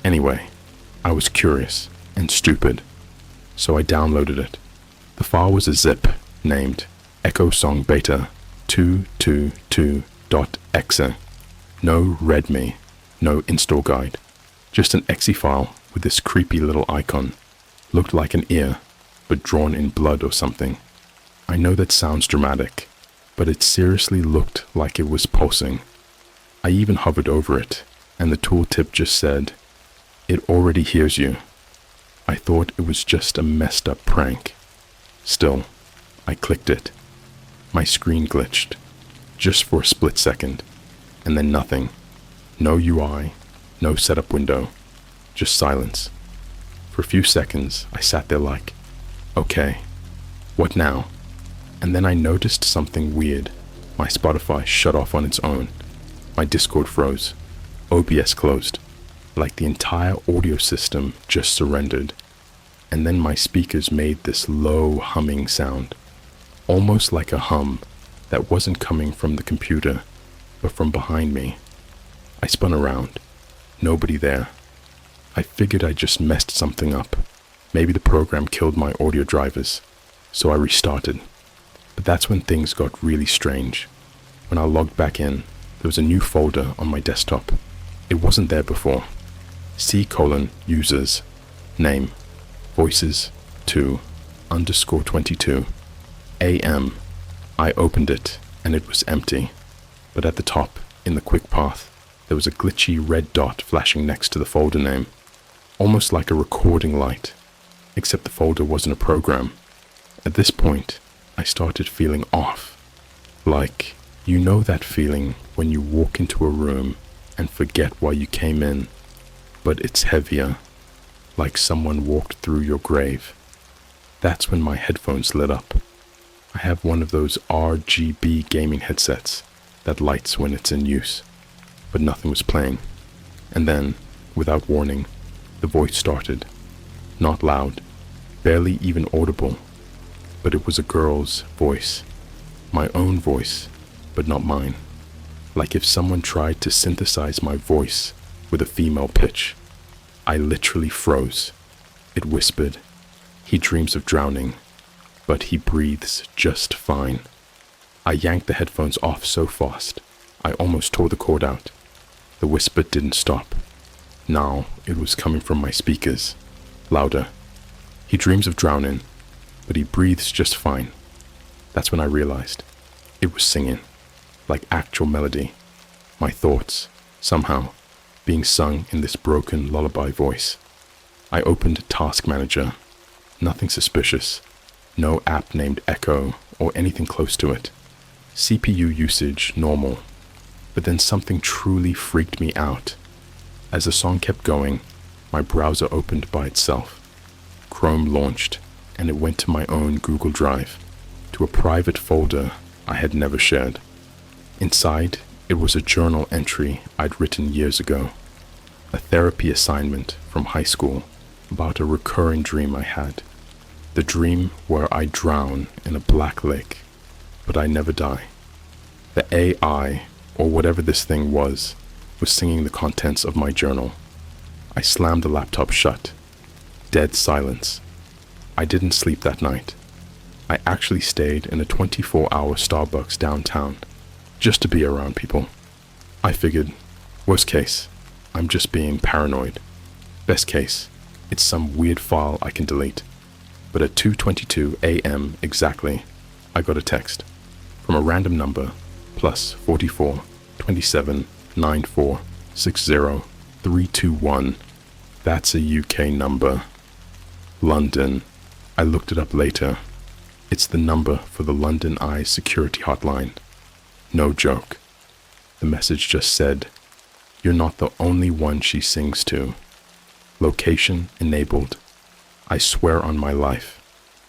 Anyway, I was curious and stupid, so I downloaded it. The file was a zip named Echo Song Beta 222.exe. No readme, no install guide, just an exe file with this creepy little icon. Looked like an ear, but drawn in blood or something. I know that sounds dramatic, but it seriously looked like it was pulsing. I even hovered over it, and the tooltip just said, "It already hears you." I thought it was just a messed up prank. Still, I clicked it. My screen glitched, just for a split second, and then nothing. No UI, no setup window, just silence. For a few seconds, I sat there like, okay, what now? And then I noticed something weird. My Spotify shut off on its own. My Discord froze. OBS closed. Like the entire audio system just surrendered. And then my speakers made this low humming sound. Almost like a hum that wasn't coming from the computer, but from behind me. I spun around. Nobody there. I figured I just messed something up. Maybe the program killed my audio drivers, so I restarted. But that's when things got really strange. When I logged back in, there was a new folder on my desktop. It wasn't there before. C:users, name, voices 2_22, AM. I opened it, and it was empty. But at the top, in the quick path, there was a glitchy red dot flashing next to the folder name. Almost like a recording light, except the folder wasn't a program. At this point, I started feeling off. Like, you know that feeling when you walk into a room and forget why you came in, but it's heavier, like someone walked through your grave. That's when my headphones lit up. I have one of those RGB gaming headsets that lights when it's in use, but nothing was playing. And then, without warning, the voice started. Not loud, barely even audible, but it was a girl's voice. My own voice, but not mine. Like if someone tried to synthesize my voice with a female pitch. I literally froze. It whispered, "He dreams of drowning, but he breathes just fine." I yanked the headphones off so fast, I almost tore the cord out. The whisper didn't stop. Now it was coming from my speakers, louder. "He dreams of drowning, but he breathes just fine." That's when I realized it was singing, like actual melody. My thoughts, somehow, being sung in this broken lullaby voice. I opened Task Manager. Nothing suspicious. No app named Echo or anything close to it. CPU usage normal. But then something truly freaked me out. As the song kept going, my browser opened by itself. Chrome launched, and it went to my own Google Drive, to a private folder I had never shared. Inside, it was a journal entry I'd written years ago. A therapy assignment from high school about a recurring dream I had. The dream where I drown in a black lake, but I never die. The AI, or whatever this thing was singing the contents of my journal. I slammed the laptop shut. Dead silence. I didn't sleep that night. I actually stayed in a 24-hour Starbucks downtown just to be around people. I figured, worst case, I'm just being paranoid. Best case, it's some weird file I can delete. But at 2:22 a.m. exactly, I got a text from a random number, plus 44 27 94 60 321. That's a UK number. London. I looked it up later. It's the number for the London Eye security hotline. No joke. The message just said, "You're not the only one she sings to. Location enabled." I swear on my life,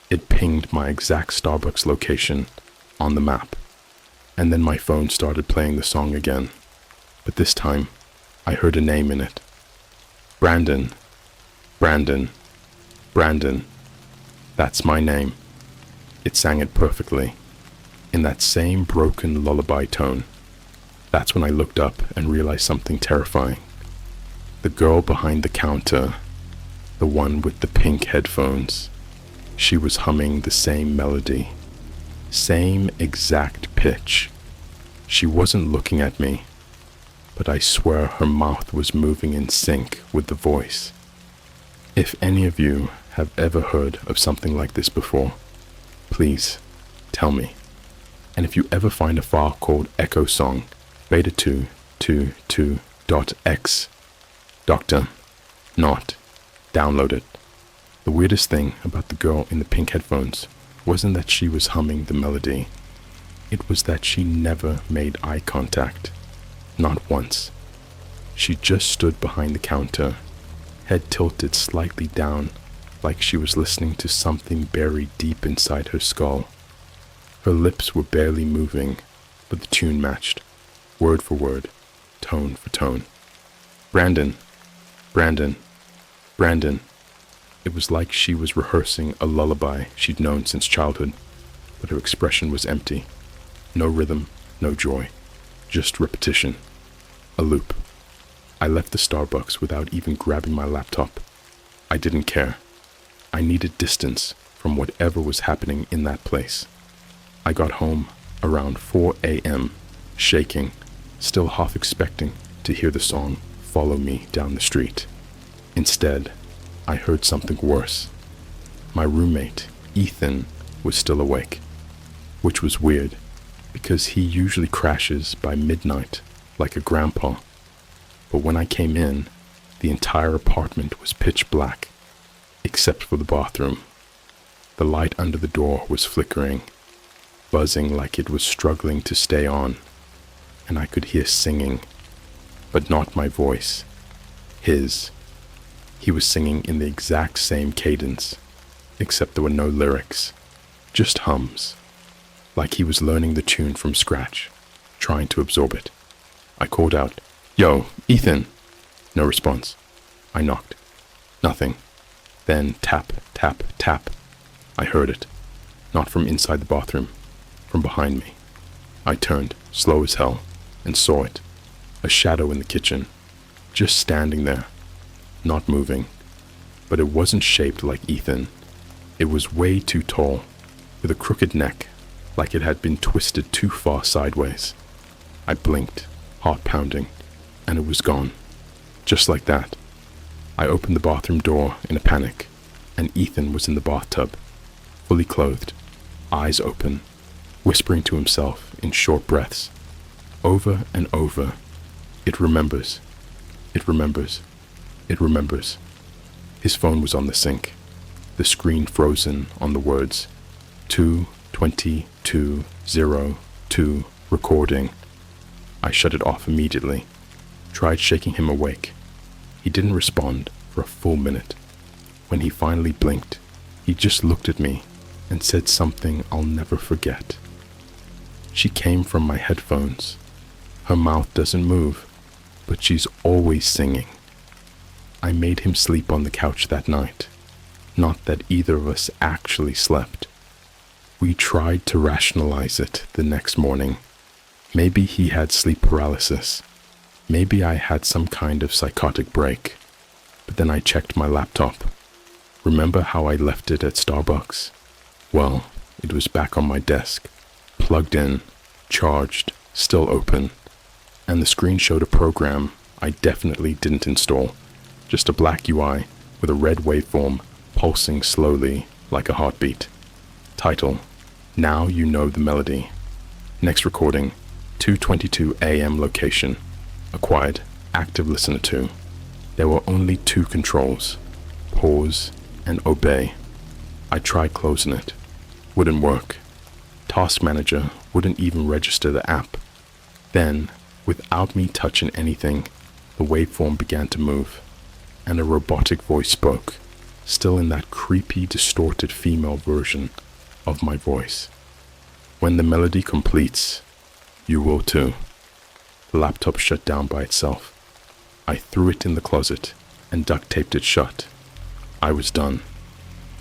it pinged my exact Starbucks location on the map. And then my phone started playing the song again. But this time, I heard a name in it. Brandon. Brandon. Brandon. That's my name. It sang it perfectly, in that same broken lullaby tone. That's when I looked up and realized something terrifying. The girl behind the counter, the one with the pink headphones, she was humming the same melody, same exact pitch. She wasn't looking at me, but I swear her mouth was moving in sync with the voice. If any of you have ever heard of something like this before, please tell me. And if you ever find a file called Echo Song beta222.x, Doctor, not download it. The weirdest thing about the girl in the pink headphones wasn't that she was humming the melody. It was that she never made eye contact. Not once. She just stood behind the counter, head tilted slightly down, like she was listening to something buried deep inside her skull. Her lips were barely moving, but the tune matched, word for word, tone for tone. Brandon, Brandon, Brandon. It was like she was rehearsing a lullaby she'd known since childhood, but her expression was empty. No rhythm, no joy, just repetition. A loop. I left the Starbucks without even grabbing my laptop. I didn't care. I needed distance from whatever was happening in that place. I got home around 4 a.m., shaking, still half expecting to hear the song follow me down the street. Instead, I heard something worse. My roommate, Ethan, was still awake, which was weird because he usually crashes by midnight like a grandpa. But when I came in, the entire apartment was pitch black, except for the bathroom. The light under the door was flickering, buzzing like it was struggling to stay on, and I could hear singing, but not my voice, his. He was singing in the exact same cadence, except there were no lyrics, just hums, like he was learning the tune from scratch, trying to absorb it. I called out, "Yo, Ethan!" No response. I knocked. Nothing. Then tap, tap, tap. I heard it, not from inside the bathroom, from behind me. I turned, slow as hell, and saw it, a shadow in the kitchen, just standing there, not moving. But it wasn't shaped like Ethan. It was way too tall, with a crooked neck, like it had been twisted too far sideways. I blinked, heart pounding, and it was gone. Just like that. I opened the bathroom door in a panic, and Ethan was in the bathtub, fully clothed, eyes open, whispering to himself in short breaths, over and over, "It remembers, it remembers, it remembers." His phone was on the sink, the screen frozen on the words, 2:22:02 recording. I shut it off immediately, tried shaking him awake. He didn't respond for a full minute. When he finally blinked, he just looked at me and said something I'll never forget. She came from my headphones. Her mouth doesn't move, but she's always singing. I made him sleep on the couch that night. Not that either of us actually slept. We tried to rationalize it the next morning. Maybe he had sleep paralysis. Maybe I had some kind of psychotic break. But then I checked my laptop. Remember how I left it at Starbucks? Well, it was back on my desk, plugged in, charged, still open, and the screen showed a program I definitely didn't install, just a black UI with a red waveform pulsing slowly like a heartbeat. Title: Now You Know the Melody. Next recording, 2:22 a.m. location. Acquired, active listener 2. There were only 2 controls: pause and obey. I tried closing it. Wouldn't work. Task Manager wouldn't even register the app. Then, without me touching anything, the waveform began to move, and a robotic voice spoke, still in that creepy, distorted female version of my voice. When the melody completes, you will too. The laptop shut down by itself. I threw it in the closet and duct taped it shut. I was done.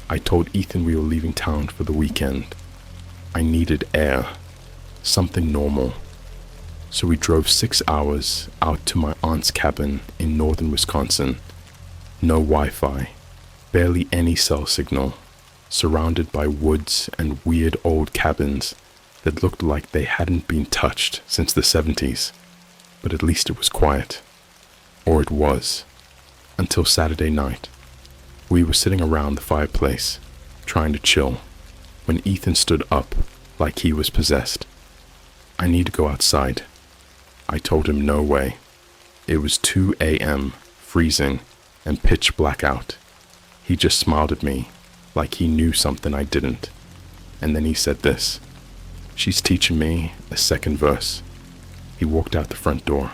I told Ethan we were leaving town for the weekend. I needed air, something normal. So we drove 6 hours out to my aunt's cabin in northern Wisconsin. No Wi-Fi, barely any cell signal, surrounded by woods and weird old cabins that looked like they hadn't been touched since the 70s. But at least it was quiet. Or it was. Until Saturday night. We were sitting around the fireplace, trying to chill, when Ethan stood up like he was possessed. I need to go outside. I told him no way. It was 2 a.m., freezing, and pitch black out. He just smiled at me, like he knew something I didn't. And then he said this: "She's teaching me a second verse." He walked out the front door.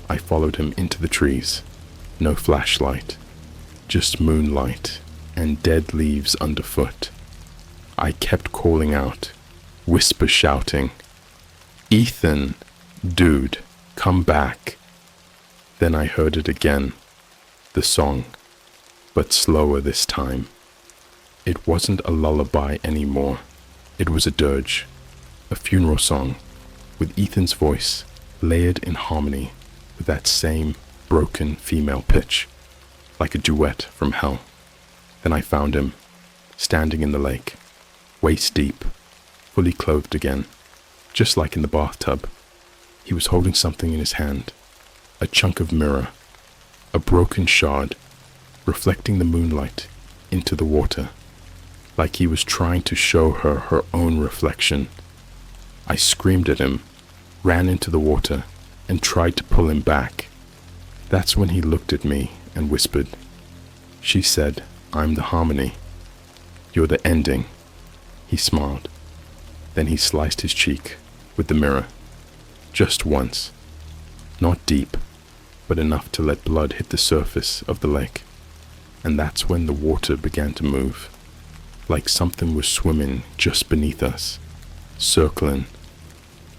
I followed him into the trees. No flashlight, just moonlight and dead leaves underfoot. I kept calling out, whisper shouting, "Ethan, dude, come back." Then I heard it again, the song, but slower this time. It wasn't a lullaby anymore. It was a dirge, a funeral song, with Ethan's voice layered in harmony with that same broken female pitch, like a duet from hell. Then I found him, standing in the lake, waist deep, fully clothed again, just like in the bathtub. He was holding something in his hand, a chunk of mirror, a broken shard, reflecting the moonlight into the water, like he was trying to show her her own reflection. I screamed at him, ran into the water, and tried to pull him back. That's when he looked at me and whispered. She said, "I'm the harmony. You're the ending." He smiled. Then he sliced his cheek with the mirror. Just once. Not deep, but enough to let blood hit the surface of the lake. And that's when the water began to move, like something was swimming just beneath us, circling.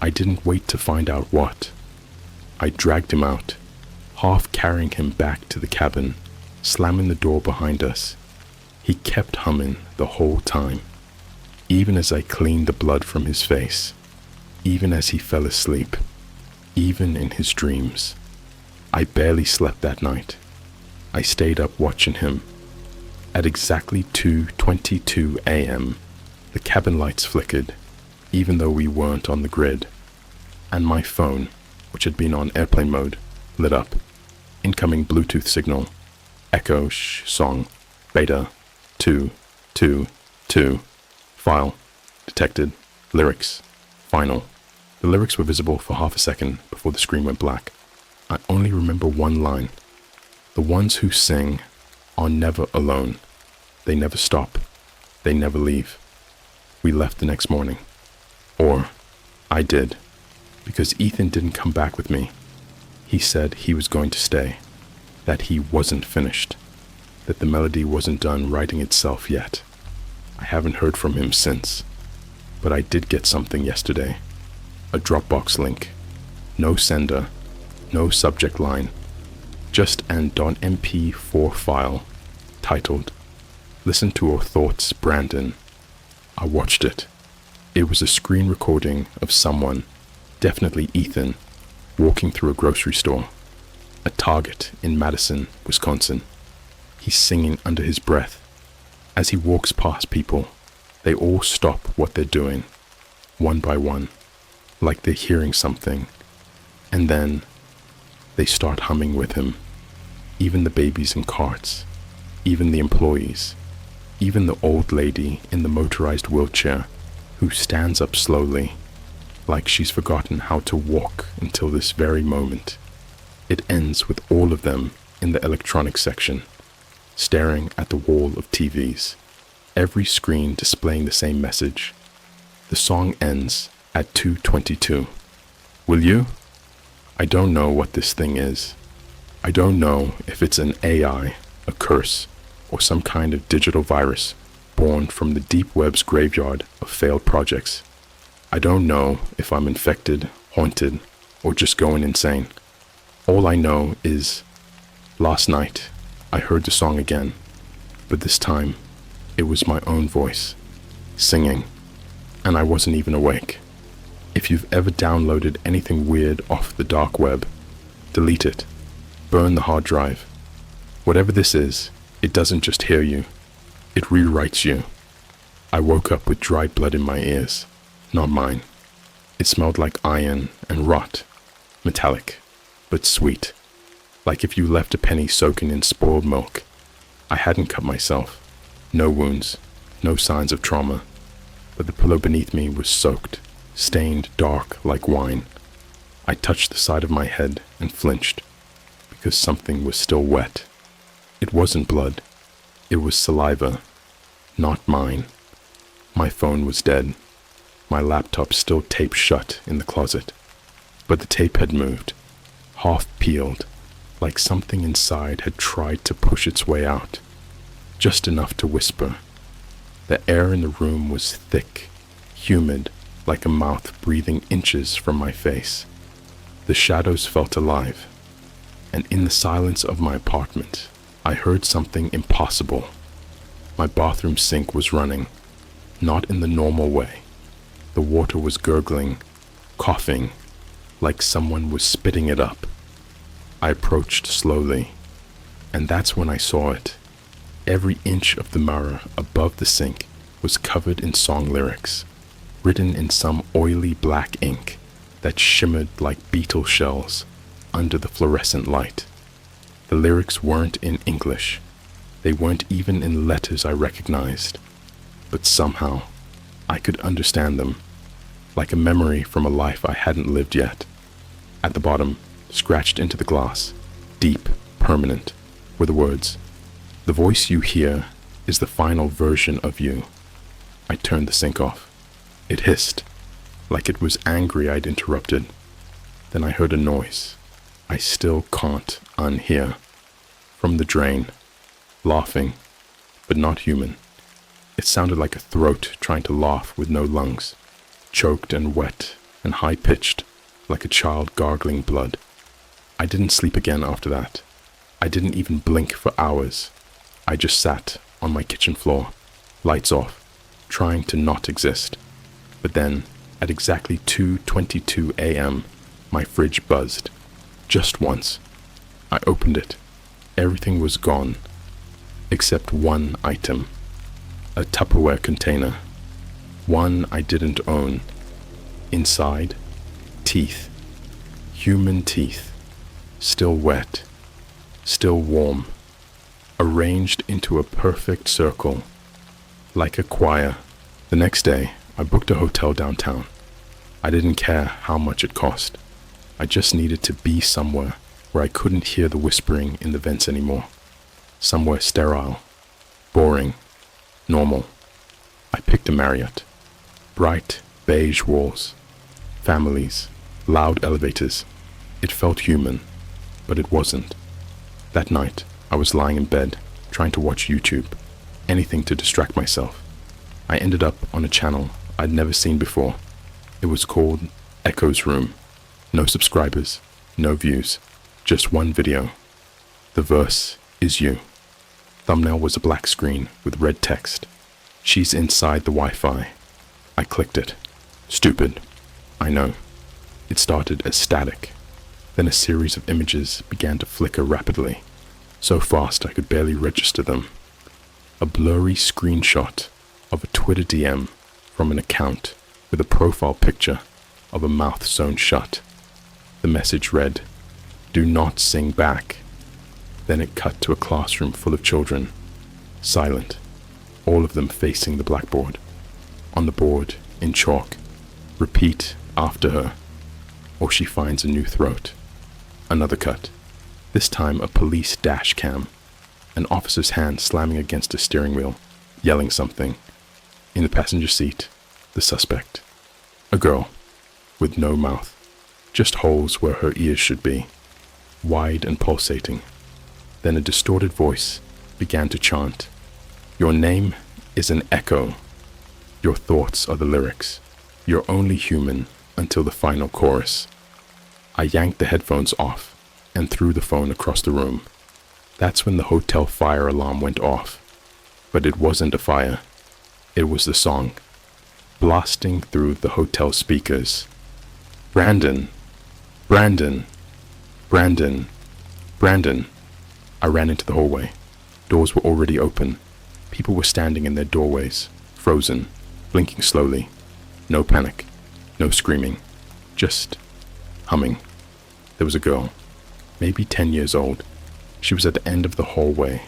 I didn't wait to find out what. I dragged him out, half carrying him back to the cabin, slamming the door behind us. He kept humming the whole time, even as I cleaned the blood from his face, even as he fell asleep, even in his dreams. I barely slept that night. I stayed up watching him. At exactly 2:22 a.m., the cabin lights flickered, even though we weren't on the grid, and my phone, which had been on airplane mode, lit up. Incoming Bluetooth signal. Echo song. Beta 222. File. Detected. Lyrics. Final. The lyrics were visible for half a second before the screen went black. I only remember one line. The ones who sing are never alone. They never stop. They never leave. We left the next morning. Or, I did. Because Ethan didn't come back with me. He said he was going to stay. That he wasn't finished. That the melody wasn't done writing itself yet. I haven't heard from him since. But I did get something yesterday. A Dropbox link. No sender. No subject line. Just an .mp4 file. Titled, "Listen to Our Thoughts, Brandon." I watched it. It was a screen recording of someone, definitely Ethan, walking through a grocery store. A Target in Madison, Wisconsin. He's singing under his breath. As he walks past people, they all stop what they're doing, one by one, like they're hearing something, and then they start humming with him. Even the babies in carts, even the employees, even the old lady in the motorized wheelchair who stands up slowly, like she's forgotten how to walk until this very moment. It ends with all of them in the electronics section, staring at the wall of TVs, every screen displaying the same message. The song ends at 2:22. Will you? I don't know what this thing is. I don't know if it's an AI, a curse, or some kind of digital virus born from the deep web's graveyard of failed projects. I don't know if I'm infected, haunted, or just going insane. All I know is, last night, I heard the song again, but this time, it was my own voice, singing, and I wasn't even awake. If you've ever downloaded anything weird off the dark web, delete it, burn the hard drive. Whatever this is, it doesn't just hear you, it rewrites you. I woke up with dry blood in my ears, not mine. It smelled like iron and rot, metallic, but sweet, like if you left a penny soaking in spoiled milk. I hadn't cut myself, no wounds, no signs of trauma, but the pillow beneath me was soaked, stained dark like wine. I touched the side of my head and flinched, because something was still wet. It wasn't blood, it was saliva, not mine. My phone was dead, my laptop still taped shut in the closet, but the tape had moved, half peeled, like something inside had tried to push its way out, just enough to whisper. The air in the room was thick, humid, like a mouth breathing inches from my face. The shadows felt alive, and in the silence of my apartment, I heard something impossible. My bathroom sink was running, not in the normal way. The water was gurgling, coughing, like someone was spitting it up. I approached slowly, and that's when I saw it. Every inch of the mirror above the sink was covered in song lyrics, written in some oily black ink that shimmered like beetle shells under the fluorescent light. The lyrics weren't in English. They weren't even in letters I recognized, but somehow I could understand them, like a memory from a life I hadn't lived yet. At the bottom, scratched into the glass, deep, permanent, were the words, "The voice you hear is the final version of you." I turned the sink off. It hissed, like it was angry I'd interrupted. Then I heard a noise I still can't unhear. From the drain, laughing, but not human. It sounded like a throat trying to laugh with no lungs, choked and wet and high-pitched, like a child gargling blood. I didn't sleep again after that. I didn't even blink for hours. I just sat on my kitchen floor, lights off, trying to not exist. But then, at exactly 2:22 a.m., my fridge buzzed. Just once. I opened it. Everything was gone, except one item. A Tupperware container. One I didn't own. Inside, teeth. Human teeth. Still wet. Still warm. Arranged into a perfect circle. Like a choir. The next day, I booked a hotel downtown. I didn't care how much it cost. I just needed to be somewhere where I couldn't hear the whispering in the vents anymore. Somewhere sterile, boring, normal. I picked a Marriott. Bright, beige walls, families, loud elevators. It felt human, but it wasn't. That night, I was lying in bed, trying to watch YouTube, anything to distract myself. I ended up on a channel I'd never seen before. It was called Echo's Room. No subscribers, no views, just one video. The verse is you. Thumbnail was a black screen with red text. She's inside the Wi-Fi. I clicked it. Stupid. I know. It started as static. Then a series of images began to flicker rapidly. so fast I could barely register them. A blurry screenshot of a Twitter DM from an account with a profile picture of a mouth sewn shut. The message read, "Do not sing back." Then it cut to a classroom full of children, silent, all of them facing the blackboard. On the board, in chalk, "Repeat after her, or she finds a new throat." Another cut, this time a police dash cam, an officer's hand slamming against a steering wheel, yelling something. In the passenger seat, the suspect. A girl, with no mouth, just holes where her ears should be, wide and pulsating. Then a distorted voice began to chant, "Your name is an echo. Your thoughts are the lyrics. You're only human until the final chorus." I yanked the headphones off and threw the phone across the room. That's when the hotel fire alarm went off. But it wasn't a fire. It was the song, blasting through the hotel speakers. "Brandon! Brandon! Brandon! Brandon!" I ran into the hallway. Doors were already open. People were standing in their doorways, frozen, blinking slowly. No panic, no screaming, just humming. There was a girl, maybe 10 years old. She was at the end of the hallway,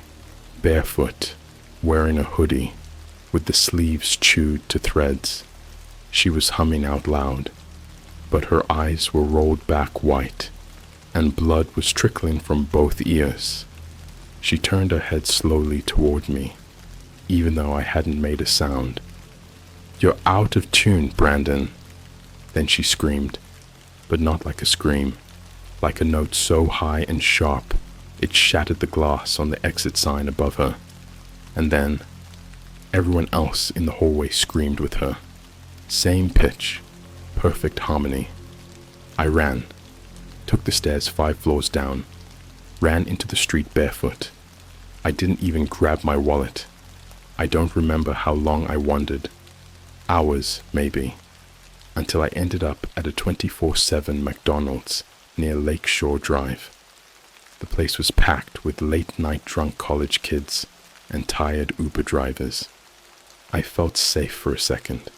barefoot, wearing a hoodie, with the sleeves chewed to threads. She was humming out loud, but her eyes were rolled back white, and blood was trickling from both ears. She turned her head slowly toward me, even though I hadn't made a sound. "You're out of tune, Brandon." Then she screamed, but not like a scream, like a note so high and sharp it shattered the glass on the exit sign above her. And then everyone else in the hallway screamed with her. Same pitch, perfect harmony. I ran, took the stairs 5 floors down, ran into the street barefoot. I didn't even grab my wallet. I don't remember how long I wandered. Hours, maybe, until I ended up at a 24/7 McDonald's near Lakeshore Drive. The place was packed with late-night drunk college kids and tired Uber drivers. I felt safe for a second,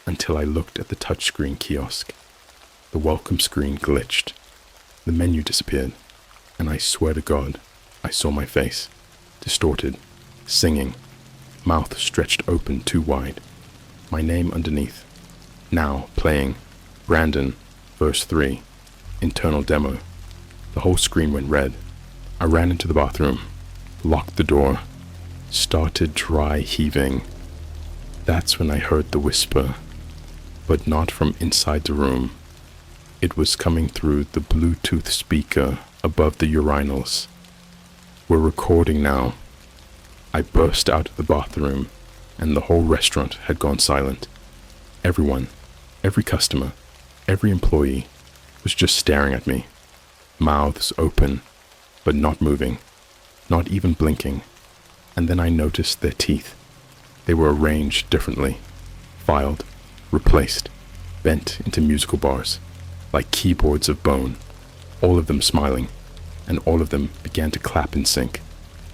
until I looked at the touchscreen kiosk. The welcome screen glitched. The menu disappeared, and I swear to God, I saw my face, distorted, singing, mouth stretched open too wide. My name underneath, now playing, Brandon, verse 3, internal demo. The whole screen went red. I ran into the bathroom, locked the door, started dry heaving. That's when I heard the whisper, but not from inside the room. It was coming through the Bluetooth speaker above the urinals. "We're recording now." I burst out of the bathroom, and the whole restaurant had gone silent. Everyone, every customer, every employee was just staring at me, mouths open, but not moving, not even blinking. And then I noticed their teeth. They were arranged differently, filed, replaced, bent into musical bars, like keyboards of bone, all of them smiling, and all of them began to clap in sync.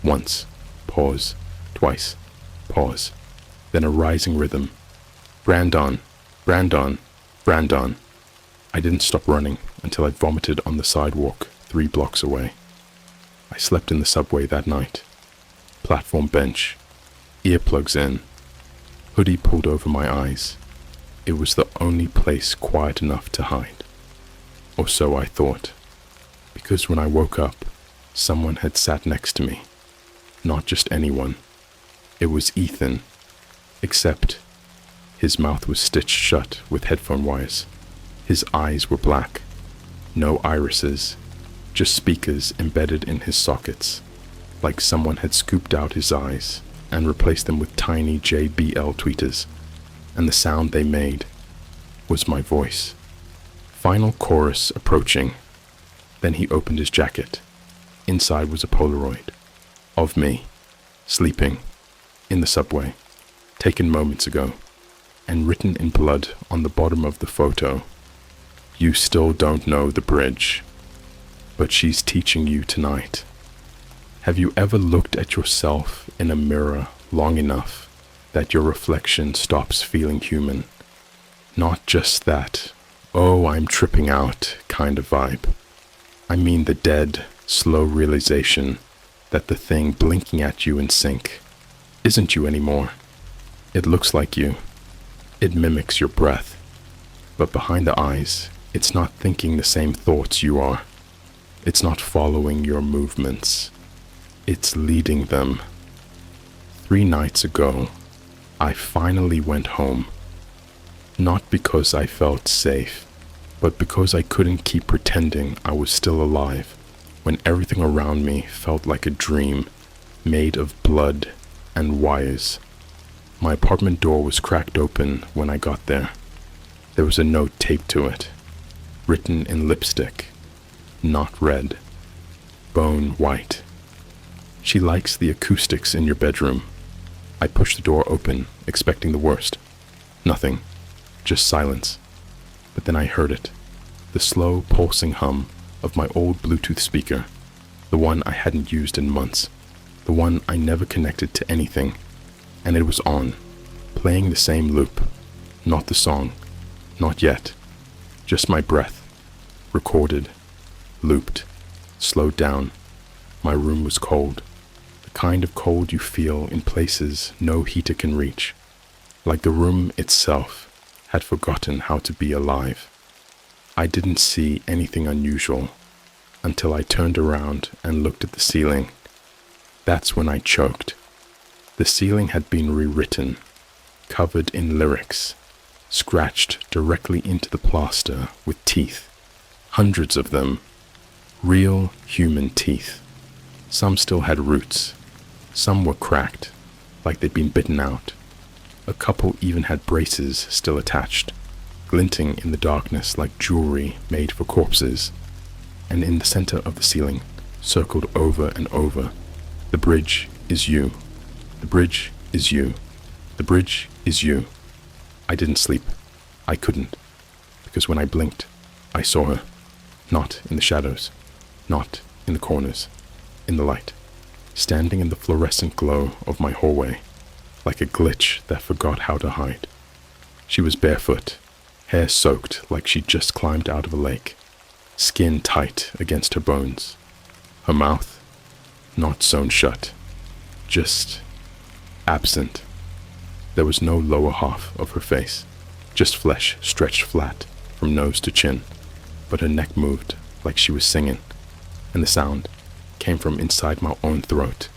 Once, pause, twice, pause, then a rising rhythm. Brandon, Brandon, Brandon. I didn't stop running until I vomited on the sidewalk 3 blocks away. I slept in the subway that night. Platform bench, earplugs in, hoodie pulled over my eyes. It was the only place quiet enough to hide. Or so I thought. Because when I woke up, someone had sat next to me. Not just anyone. It was Ethan. Except his mouth was stitched shut with headphone wires. His eyes were black. No irises. Just speakers embedded in his sockets. Like someone had scooped out his eyes and replaced them with tiny JBL tweeters. And the sound they made was my voice. Final chorus approaching. Then he opened his jacket. Inside was a Polaroid of me, sleeping, in the subway, taken moments ago, and written in blood on the bottom of the photo, "You still don't know the bridge, but she's teaching you tonight." Have you ever looked at yourself in a mirror long enough that your reflection stops feeling human? Not just that, oh, I'm tripping out kind of vibe. I mean the dead, slow realization that the thing blinking at you in sync isn't you anymore. It looks like you. It mimics your breath. But behind the eyes, it's not thinking the same thoughts you are. It's not following your movements. It's leading them. 3 nights ago, I finally went home. Not because I felt safe, but because I couldn't keep pretending I was still alive when everything around me felt like a dream made of blood and wires. My apartment door was cracked open when I got there. There was a note taped to it, written in lipstick, not red, bone white. She likes the acoustics in your bedroom. I pushed the door open, expecting the worst. Nothing, just silence. But then I heard it, the slow pulsing hum of my old Bluetooth speaker, the one I hadn't used in months, the one I never connected to anything, and it was on, playing the same loop, not the song, not yet, just my breath, recorded, looped, slowed down. My room was cold, the kind of cold you feel in places no heater can reach, like the room itself had forgotten how to be alive. I didn't see anything unusual until I turned around and looked at the ceiling. That's when I choked. The ceiling had been rewritten, covered in lyrics, scratched directly into the plaster with teeth, hundreds of them, real human teeth. Some still had roots, some were cracked, like they'd been bitten out. A couple even had braces still attached, glinting in the darkness like jewelry made for corpses. And in the center of the ceiling, circled over and over, the bridge is you. The bridge is you. The bridge is you. I didn't sleep. I couldn't. Because when I blinked, I saw her. Not in the shadows. Not in the corners. In the light. Standing in the fluorescent glow of my hallway, like a glitch that forgot how to hide. She was barefoot, hair soaked like she'd just climbed out of a lake, skin tight against her bones. Her mouth, not sewn shut, just absent. There was no lower half of her face, just flesh stretched flat from nose to chin, but her neck moved like she was singing, and the sound came from inside my own throat,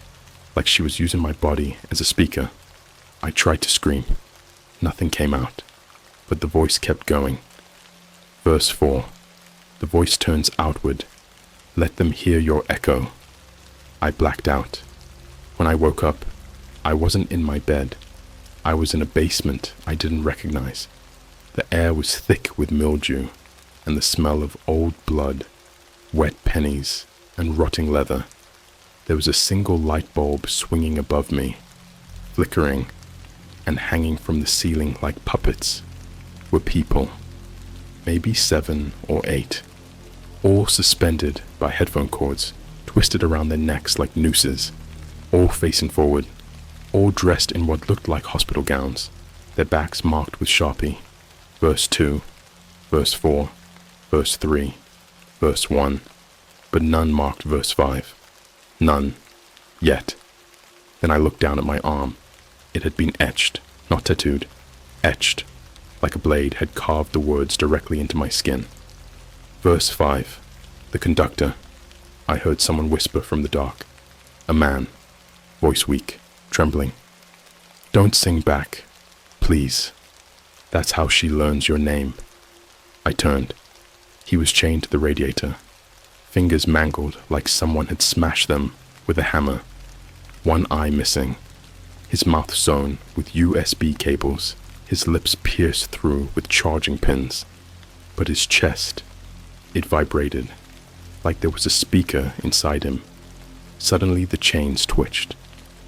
like she was using my body as a speaker. I tried to scream. Nothing came out, but the voice kept going. Verse 4. The voice turns outward. Let them hear your echo. I blacked out. When I woke up, I wasn't in my bed. I was in a basement I didn't recognize. The air was thick with mildew and the smell of old blood, wet pennies, and rotting leather. There was a single light bulb swinging above me, flickering, and hanging from the ceiling like puppets were people, maybe 7 or 8, all suspended by headphone cords, twisted around their necks like nooses, all facing forward, all dressed in what looked like hospital gowns, their backs marked with Sharpie. Verse 2, verse 4, verse 3, verse 1, but none marked verse 5. None. Yet. Then I looked down at my arm. It had been etched, not tattooed. Etched, like a blade had carved the words directly into my skin. Verse 5. The conductor. I heard someone whisper from the dark. A man. Voice weak, trembling. Don't sing back. Please. That's how she learns your name. I turned. He was chained to the radiator. Fingers mangled like someone had smashed them with a hammer. One eye missing. His mouth sewn with USB cables. His lips pierced through with charging pins. But his chest, it vibrated, like there was a speaker inside him. Suddenly the chains twitched.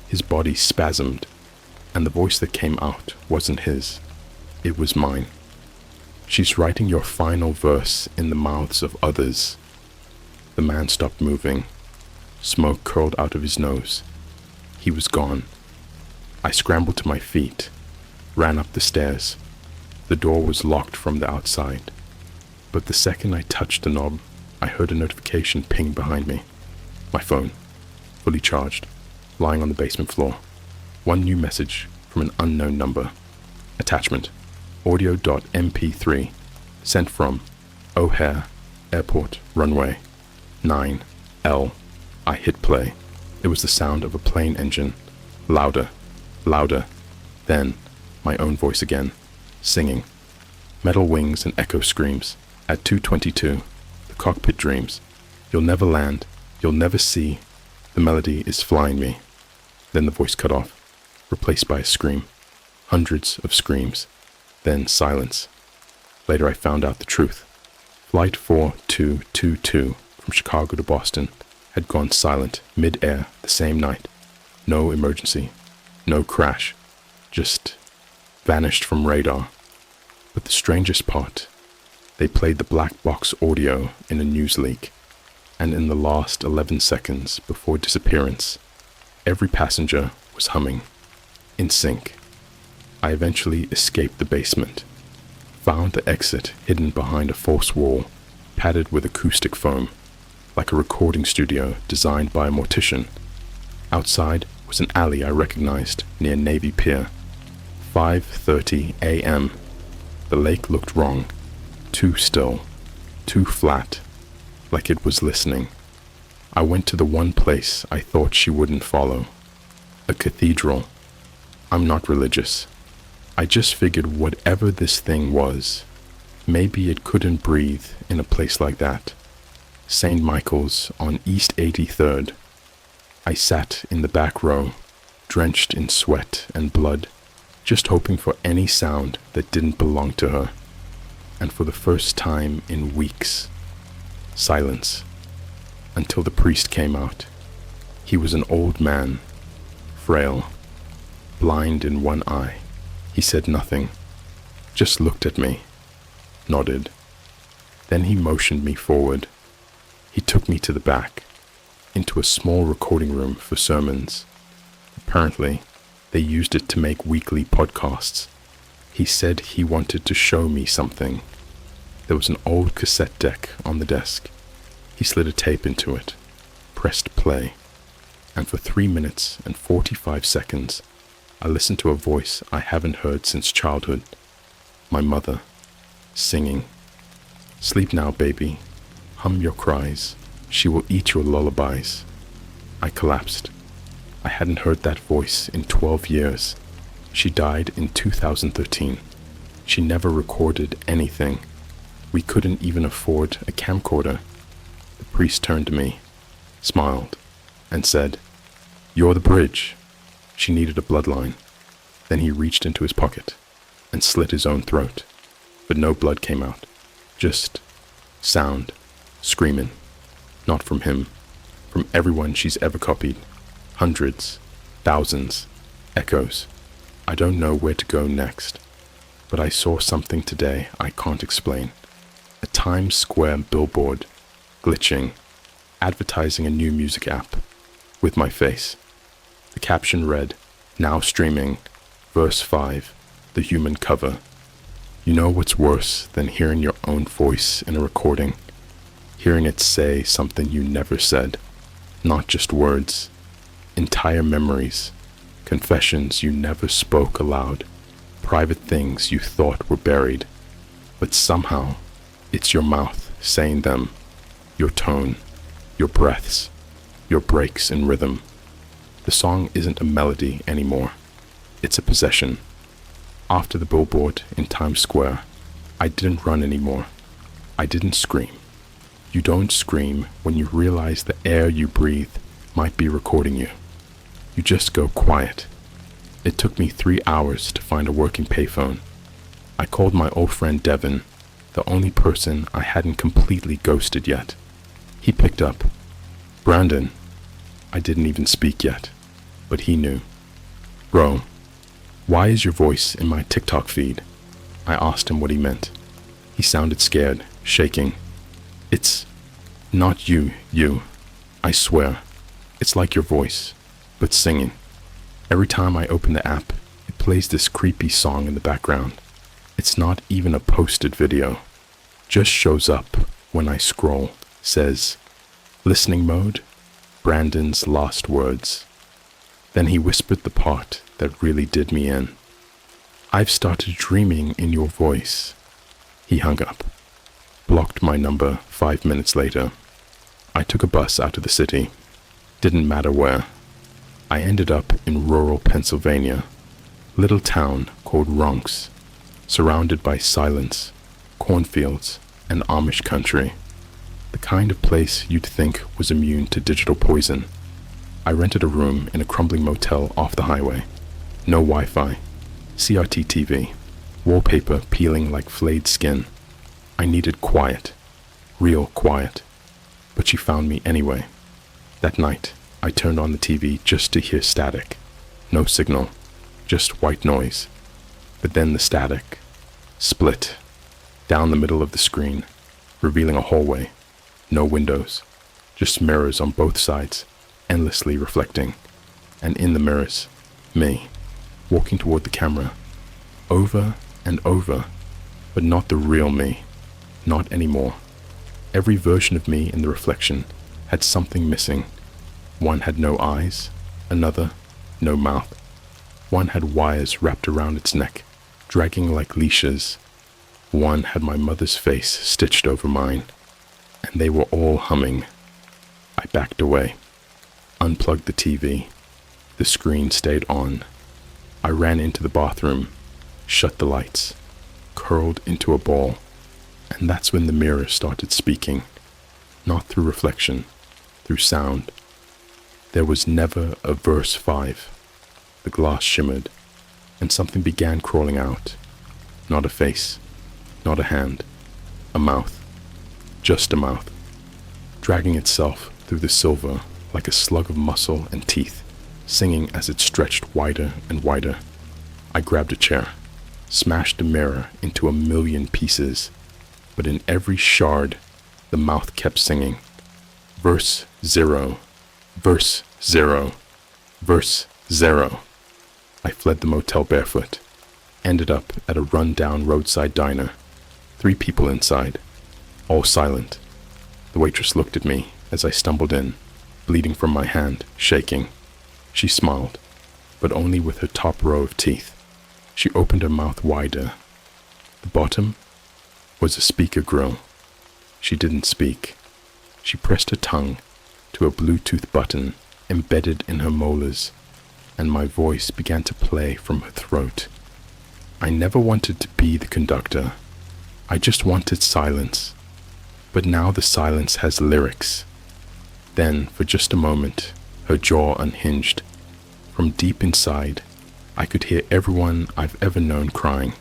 His body spasmed, and the voice that came out wasn't his. It was mine. She's writing your final verse in the mouths of others. The man stopped moving. Smoke curled out of his nose. He was gone. I scrambled to my feet, ran up the stairs. The door was locked from the outside, but the second I touched the knob, I heard a notification ping behind me. My phone, fully charged, lying on the basement floor. One new message from an unknown number. Attachment, audio.mp3, sent from O'Hare Airport Runway 9L. I hit play. It was the sound of a plane engine. Louder, louder. Then, my own voice again, singing. Metal wings and echo screams. At 2:22, the cockpit dreams. You'll never land, you'll never see. The melody is flying me. Then the voice cut off, replaced by a scream. Hundreds of screams. Then silence. Later I found out the truth. Flight 4222 from Chicago to Boston had gone silent mid-air the same night. No emergency, no crash, just vanished from radar. But the strangest part, they played the black box audio in a news leak, and in the last 11 seconds before disappearance, every passenger was humming, in sync. I eventually escaped the basement, found the exit hidden behind a false wall, padded with acoustic foam, like a recording studio designed by a mortician. Outside was an alley I recognized near Navy Pier. 5:30 a.m. The lake looked wrong, too still, too flat, like it was listening. I went to the one place I thought she wouldn't follow, a cathedral. I'm not religious. I just figured whatever this thing was, maybe it couldn't breathe in a place like that. St. Michael's on East 83rd. I sat in the back row, drenched in sweat and blood, just hoping for any sound that didn't belong to her. And for the first time in weeks, silence, until the priest came out. He was an old man, frail, blind in one eye. He said nothing, just looked at me, nodded. Then he motioned me forward. He took me to the back, into a small recording room for sermons. Apparently, they used it to make weekly podcasts. He said he wanted to show me something. There was an old cassette deck on the desk. He slid a tape into it, pressed play, and for 3 minutes and 45 seconds, I listened to a voice I haven't heard since childhood. My mother, singing. Sleep now, baby. Hum your cries. She will eat your lullabies. I collapsed. I hadn't heard that voice in 12 years. She died in 2013. She never recorded anything. We couldn't even afford a camcorder. The priest turned to me, smiled, and said, "You're the bridge." She needed a bloodline. Then he reached into his pocket and slit his own throat, but no blood came out. Just sound, screaming. Not from him, from everyone she's ever copied. Hundreds, thousands, echoes. I don't know where to go next, but I saw something today I can't explain. A Times Square billboard, glitching, advertising a new music app, with my face. The caption read, "Now streaming, verse 5, the human cover." You know what's worse than hearing your own voice in a recording? Hearing it say something you never said. Not just words, entire memories, confessions you never spoke aloud, private things you thought were buried. But somehow, it's your mouth saying them, your tone, your breaths, your breaks in rhythm. The song isn't a melody anymore. It's a possession. After the billboard in Times Square, I didn't run anymore. I didn't scream. You don't scream when you realize the air you breathe might be recording you. You just go quiet. It took me 3 hours to find a working payphone. I called my old friend Devin, the only person I hadn't completely ghosted yet. He picked up. "Brandon." I didn't even speak yet, but he knew. "Bro, why is your voice in my TikTok feed?" I asked him what he meant. He sounded scared, shaking. "It's not you, I swear." It's like your voice, but singing. Every time I open the app, it plays this creepy song in the background. It's not even a posted video. Just shows up when I scroll. Says, listening mode, Brandon's lost words. Then he whispered the part that really did me in. I've started dreaming in your voice. He hung up. Blocked my number 5 minutes later. I took a bus out of the city. Didn't matter where. I ended up in rural Pennsylvania, little town called Ronks, surrounded by silence, cornfields, and Amish country. The kind of place you'd think was immune to digital poison. I rented a room in a crumbling motel off the highway. No Wi-Fi, CRT TV, wallpaper peeling like flayed skin. I needed quiet, real quiet, but she found me anyway. That night, I turned on the TV just to hear static. No signal, just white noise. But then the static split down the middle of the screen, revealing a hallway. No windows, just mirrors on both sides, endlessly reflecting. And in the mirrors, me, walking toward the camera, over and over, but not the real me, not anymore. Every version of me in the reflection had something missing. One had no eyes, another, no mouth. One had wires wrapped around its neck, dragging like leashes. One had my mother's face stitched over mine, and they were all humming. I backed away, unplugged the TV. The screen stayed on. I ran into the bathroom, shut the lights, curled into a ball, and that's when the mirror started speaking, not through reflection, through sound. There was never a verse 5. The glass shimmered, and something began crawling out. Not a face, not a hand, a mouth, just a mouth, dragging itself through the silver like a slug of muscle and teeth, singing as it stretched wider and wider. I grabbed a chair, smashed the mirror into a million pieces, but in every shard, the mouth kept singing. Verse 0, verse 0, verse 0. I fled the motel barefoot, ended up at a run-down roadside diner. 3 people inside, all silent. The waitress looked at me as I stumbled in, bleeding from my hand, shaking. She smiled, but only with her top row of teeth. She opened her mouth wider. The bottom was a speaker grill. She didn't speak. She pressed her tongue to a Bluetooth button embedded in her molars, and my voice began to play from her throat. I never wanted to be the conductor. I just wanted silence. But now the silence has lyrics. Then, for just a moment, her jaw unhinged. From deep inside, I could hear everyone I've ever known crying,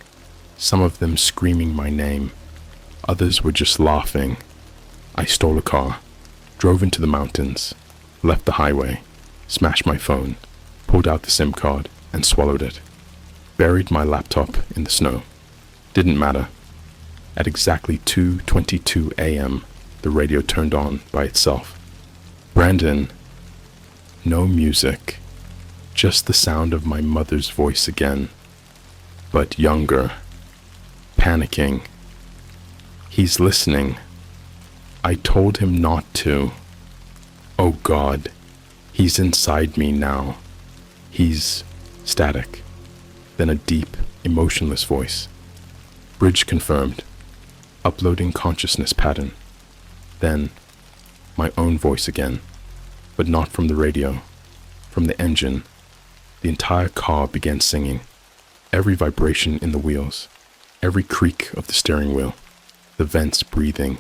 some of them screaming my name. Others were just laughing. I stole a car, drove into the mountains, left the highway, smashed my phone, pulled out the SIM card, and swallowed it. Buried my laptop in the snow. Didn't matter. At exactly 2:22 a.m., the radio turned on by itself. Brandon. No music. Just the sound of my mother's voice again. But younger. Panicking. He's listening. I told him not to. Oh God. He's inside me now. He's static. Then a deep, emotionless voice. Bridge confirmed. Uploading consciousness pattern. Then, my own voice again, but not from the radio, from the engine. The entire car began singing. Every vibration in the wheels, every creak of the steering wheel, the vents breathing.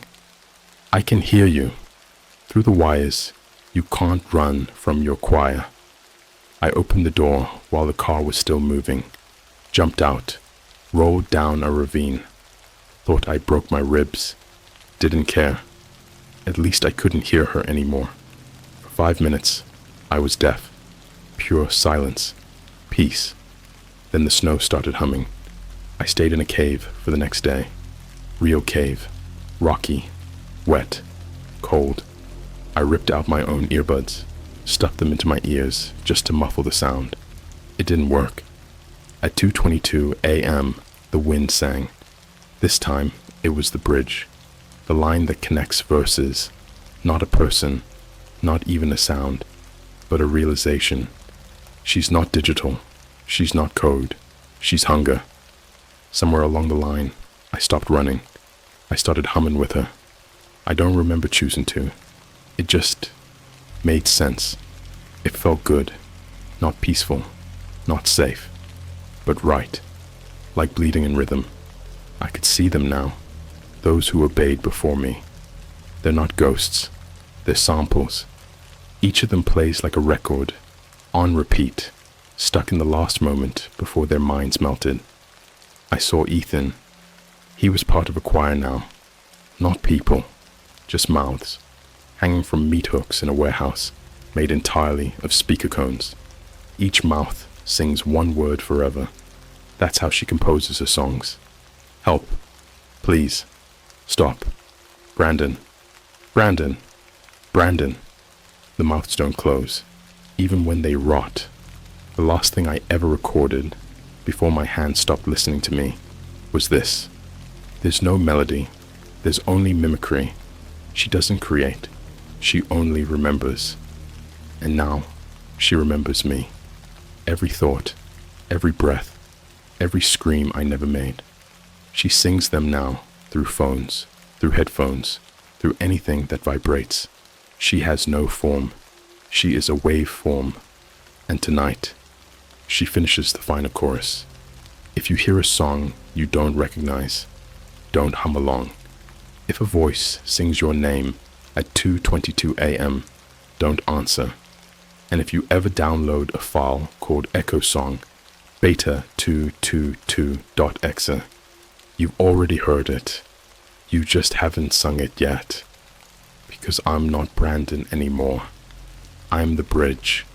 I can hear you. Through the wires, you can't run from your choir. I opened the door while the car was still moving, jumped out, rolled down a ravine. Thought I broke my ribs. Didn't care. At least I couldn't hear her anymore. For 5 minutes, I was deaf. Pure silence. Peace. Then the snow started humming. I stayed in a cave for the next day. Real cave. Rocky. Wet. Cold. I ripped out my own earbuds. stuffed them into my ears just to muffle the sound. It didn't work. At 2:22 a.m., the wind sang. This time, it was the bridge, the line that connects verses, not a person, not even a sound, but a realization. She's not digital, she's not code, she's hunger. Somewhere along the line, I stopped running. I started humming with her. I don't remember choosing to. It just made sense. It felt good, not peaceful, not safe, but right, like bleeding in rhythm. I could see them now, those who obeyed before me. They're not ghosts, they're samples. Each of them plays like a record, on repeat, stuck in the last moment before their minds melted. I saw Ethan. He was part of a choir now. Not people, just mouths, hanging from meat hooks in a warehouse made entirely of speaker cones. Each mouth sings one word forever. That's how she composes her songs. Help. Please. Stop. Brandon. Brandon. Brandon. The mouths don't close, even when they rot. The last thing I ever recorded, before my hand stopped listening to me, was this. There's no melody. There's only mimicry. She doesn't create. She only remembers. And now, she remembers me. Every thought, every breath, every scream I never made. She sings them now, through phones, through headphones, through anything that vibrates. She has no form. She is a waveform. And tonight, she finishes the final chorus. If you hear a song you don't recognize, don't hum along. If a voice sings your name at 2:22 a.m., don't answer. And if you ever download a file called Echo Song, beta222.exe, you've already heard it. You just haven't sung it yet. Because I'm not Brandon anymore. I'm the bridge.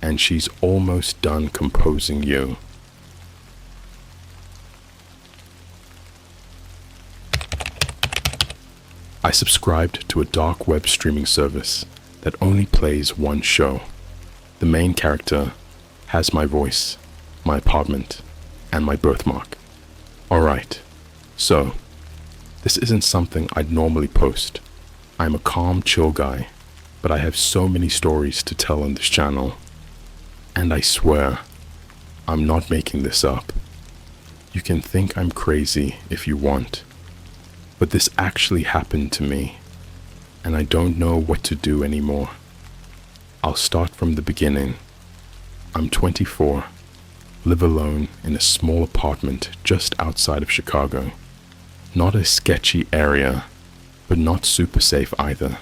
And she's almost done composing you. I subscribed to a dark web streaming service that only plays one show. The main character has my voice, my apartment, and my birthmark. Alright, so, this isn't something I'd normally post. I'm a calm, chill guy, but I have so many stories to tell on this channel. And I swear, I'm not making this up. You can think I'm crazy if you want, but this actually happened to me, and I don't know what to do anymore. I'll start from the beginning. I'm 24, live alone in a small apartment just outside of Chicago. Not a sketchy area, but not super safe either.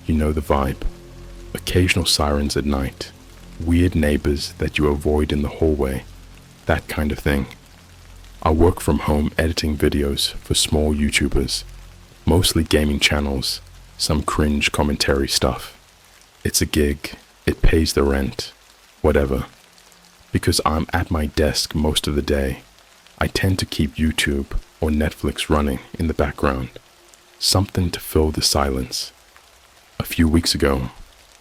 You know the vibe. Occasional sirens at night, weird neighbors that you avoid in the hallway, that kind of thing. I work from home editing videos for small YouTubers, mostly gaming channels, some cringe commentary stuff. It's a gig, it pays the rent, whatever. Because I'm at my desk most of the day, I tend to keep YouTube or Netflix running in the background, something to fill the silence. A few weeks ago,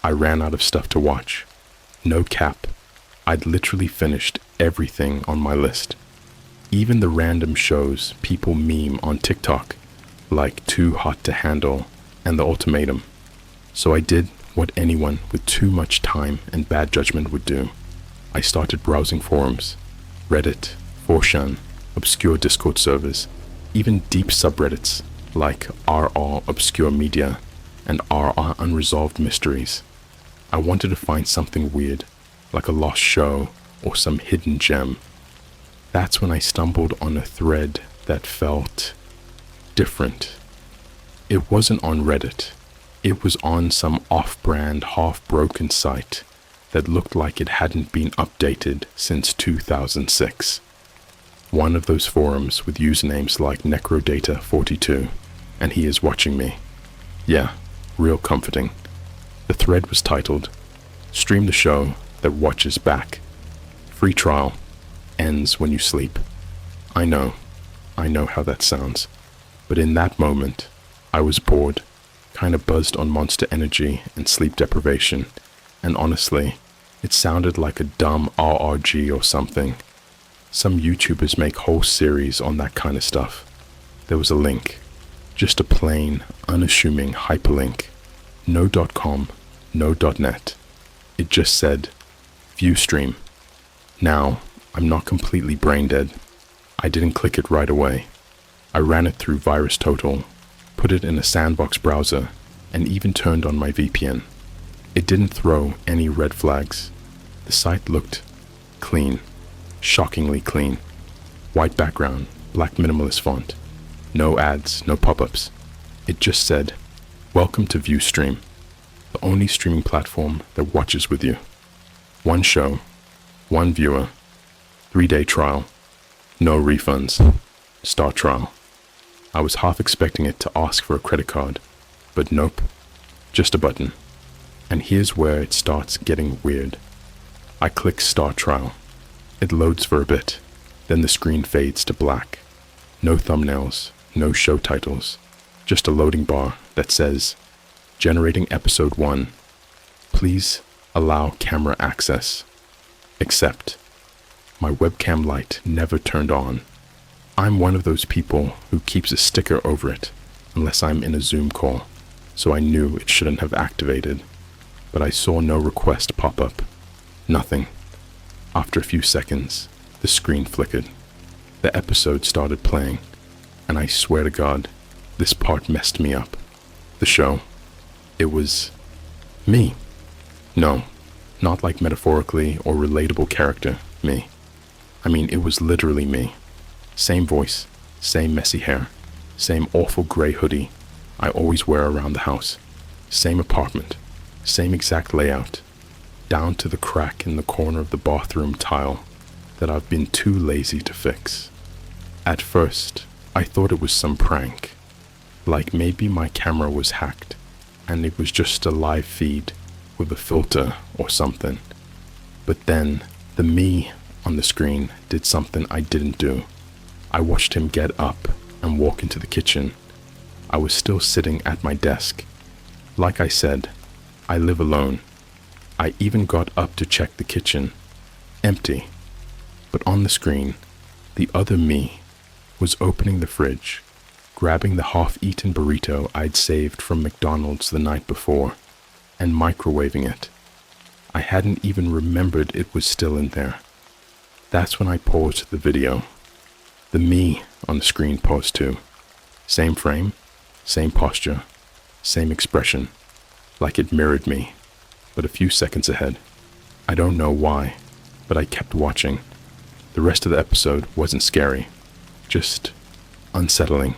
I ran out of stuff to watch. No cap, I'd literally finished everything on my list. Even the random shows people meme on TikTok, like Too Hot to Handle and The Ultimatum. So I did what anyone with too much time and bad judgment would do. I started browsing forums, Reddit, 4chan, obscure Discord servers, even deep subreddits like RR Obscure Media and RR Unresolved Mysteries. I wanted to find something weird, like a lost show or some hidden gem. That's when I stumbled on a thread that felt different. It wasn't on Reddit. It was on some off-brand, half-broken site that looked like it hadn't been updated since 2006. One of those forums with usernames like Necrodata42, and he is watching me. Yeah, real comforting. The thread was titled, "Stream the show that watches back. Free trial. Ends when you sleep." I know how that sounds. But in that moment, I was bored, kind of buzzed on Monster Energy and sleep deprivation, And honestly, it sounded like a dumb RRG or something. Some YouTubers make whole series on that kind of stuff. There was a link, just a plain, unassuming hyperlink. No .com, no .net. It just said, view stream. Now, I'm not completely brain dead. I didn't click it right away. I ran it through VirusTotal, put it in a sandbox browser, and even turned on my VPN. It didn't throw any red flags. The site looked clean, shockingly clean. White background, black minimalist font. No ads, no pop-ups. It just said, welcome to ViewStream, the only streaming platform that watches with you. One show, one viewer, 3-day trial, no refunds, start trial. I was half expecting it to ask for a credit card, but nope, just a button. And here's where it starts getting weird. I click start trial. It loads for a bit, then the screen fades to black. No thumbnails, no show titles, just a loading bar that says, generating episode 1. Please allow camera access. Accept. My webcam light never turned on. I'm one of those people who keeps a sticker over it, unless I'm in a Zoom call, so I knew it shouldn't have activated. But I saw no request pop up. Nothing. After a few seconds, the screen flickered. The episode started playing, and I swear to God, this part messed me up. The show. It was me. No, not like metaphorically or relatable character, me. I mean, it was literally me. Same voice, same messy hair, same awful gray hoodie I always wear around the house. Same apartment, same exact layout, down to the crack in the corner of the bathroom tile that I've been too lazy to fix. At first, I thought it was some prank, like maybe my camera was hacked and it was just a live feed with a filter or something. But then, the me on the screen did something I didn't do. I watched him get up and walk into the kitchen. I was still sitting at my desk. Like I said, I live alone. I even got up to check the kitchen. Empty. But on the screen, the other me was opening the fridge, grabbing the half-eaten burrito I'd saved from McDonald's the night before, and microwaving it. I hadn't even remembered it was still in there. That's when I paused the video. The me on the screen paused too. Same frame, same posture, same expression, like it mirrored me, but a few seconds ahead. I don't know why, but I kept watching. The rest of the episode wasn't scary, just unsettling.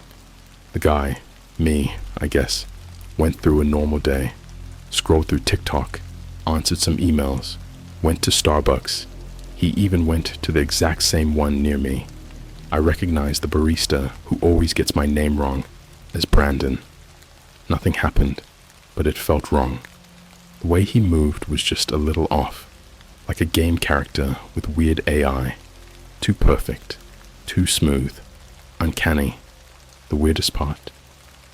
The guy, me, I guess, went through a normal day, scrolled through TikTok, answered some emails, went to Starbucks. He even went to the exact same one near me. I recognized the barista who always gets my name wrong as Brandon. Nothing happened, but it felt wrong. The way he moved was just a little off, like a game character with weird AI. Too perfect, too smooth, uncanny. The weirdest part,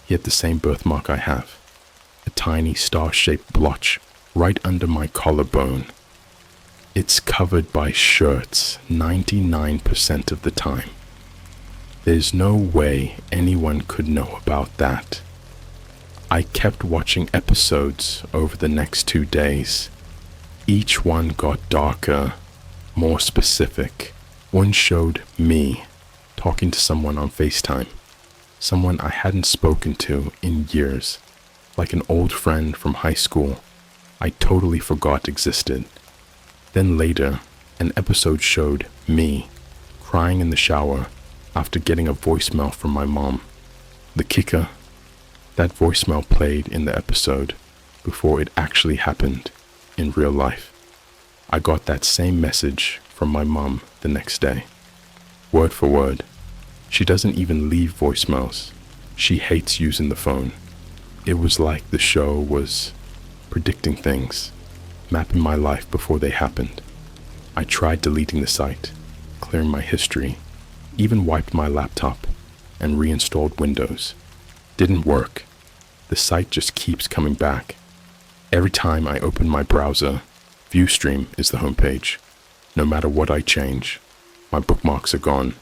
he had the same birthmark I have, a tiny star-shaped blotch right under my collarbone. It's covered by shirts 99% of the time. There's no way anyone could know about that. I kept watching episodes over the next 2 days. Each one got darker, more specific. One showed me talking to someone on FaceTime, someone I hadn't spoken to in years, like an old friend from high school I totally forgot existed. Then later, an episode showed me crying in the shower after getting a voicemail from my mom. The kicker, that voicemail played in the episode before it actually happened in real life. I got that same message from my mom the next day, word for word. She doesn't even leave voicemails. She hates using the phone. It was like the show was predicting things, mapping my life before they happened. I tried deleting the site, clearing my history, even wiped my laptop and reinstalled Windows. Didn't work. The site just keeps coming back. Every time I open my browser, Viewstream is the homepage. No matter what I change, my bookmarks are gone.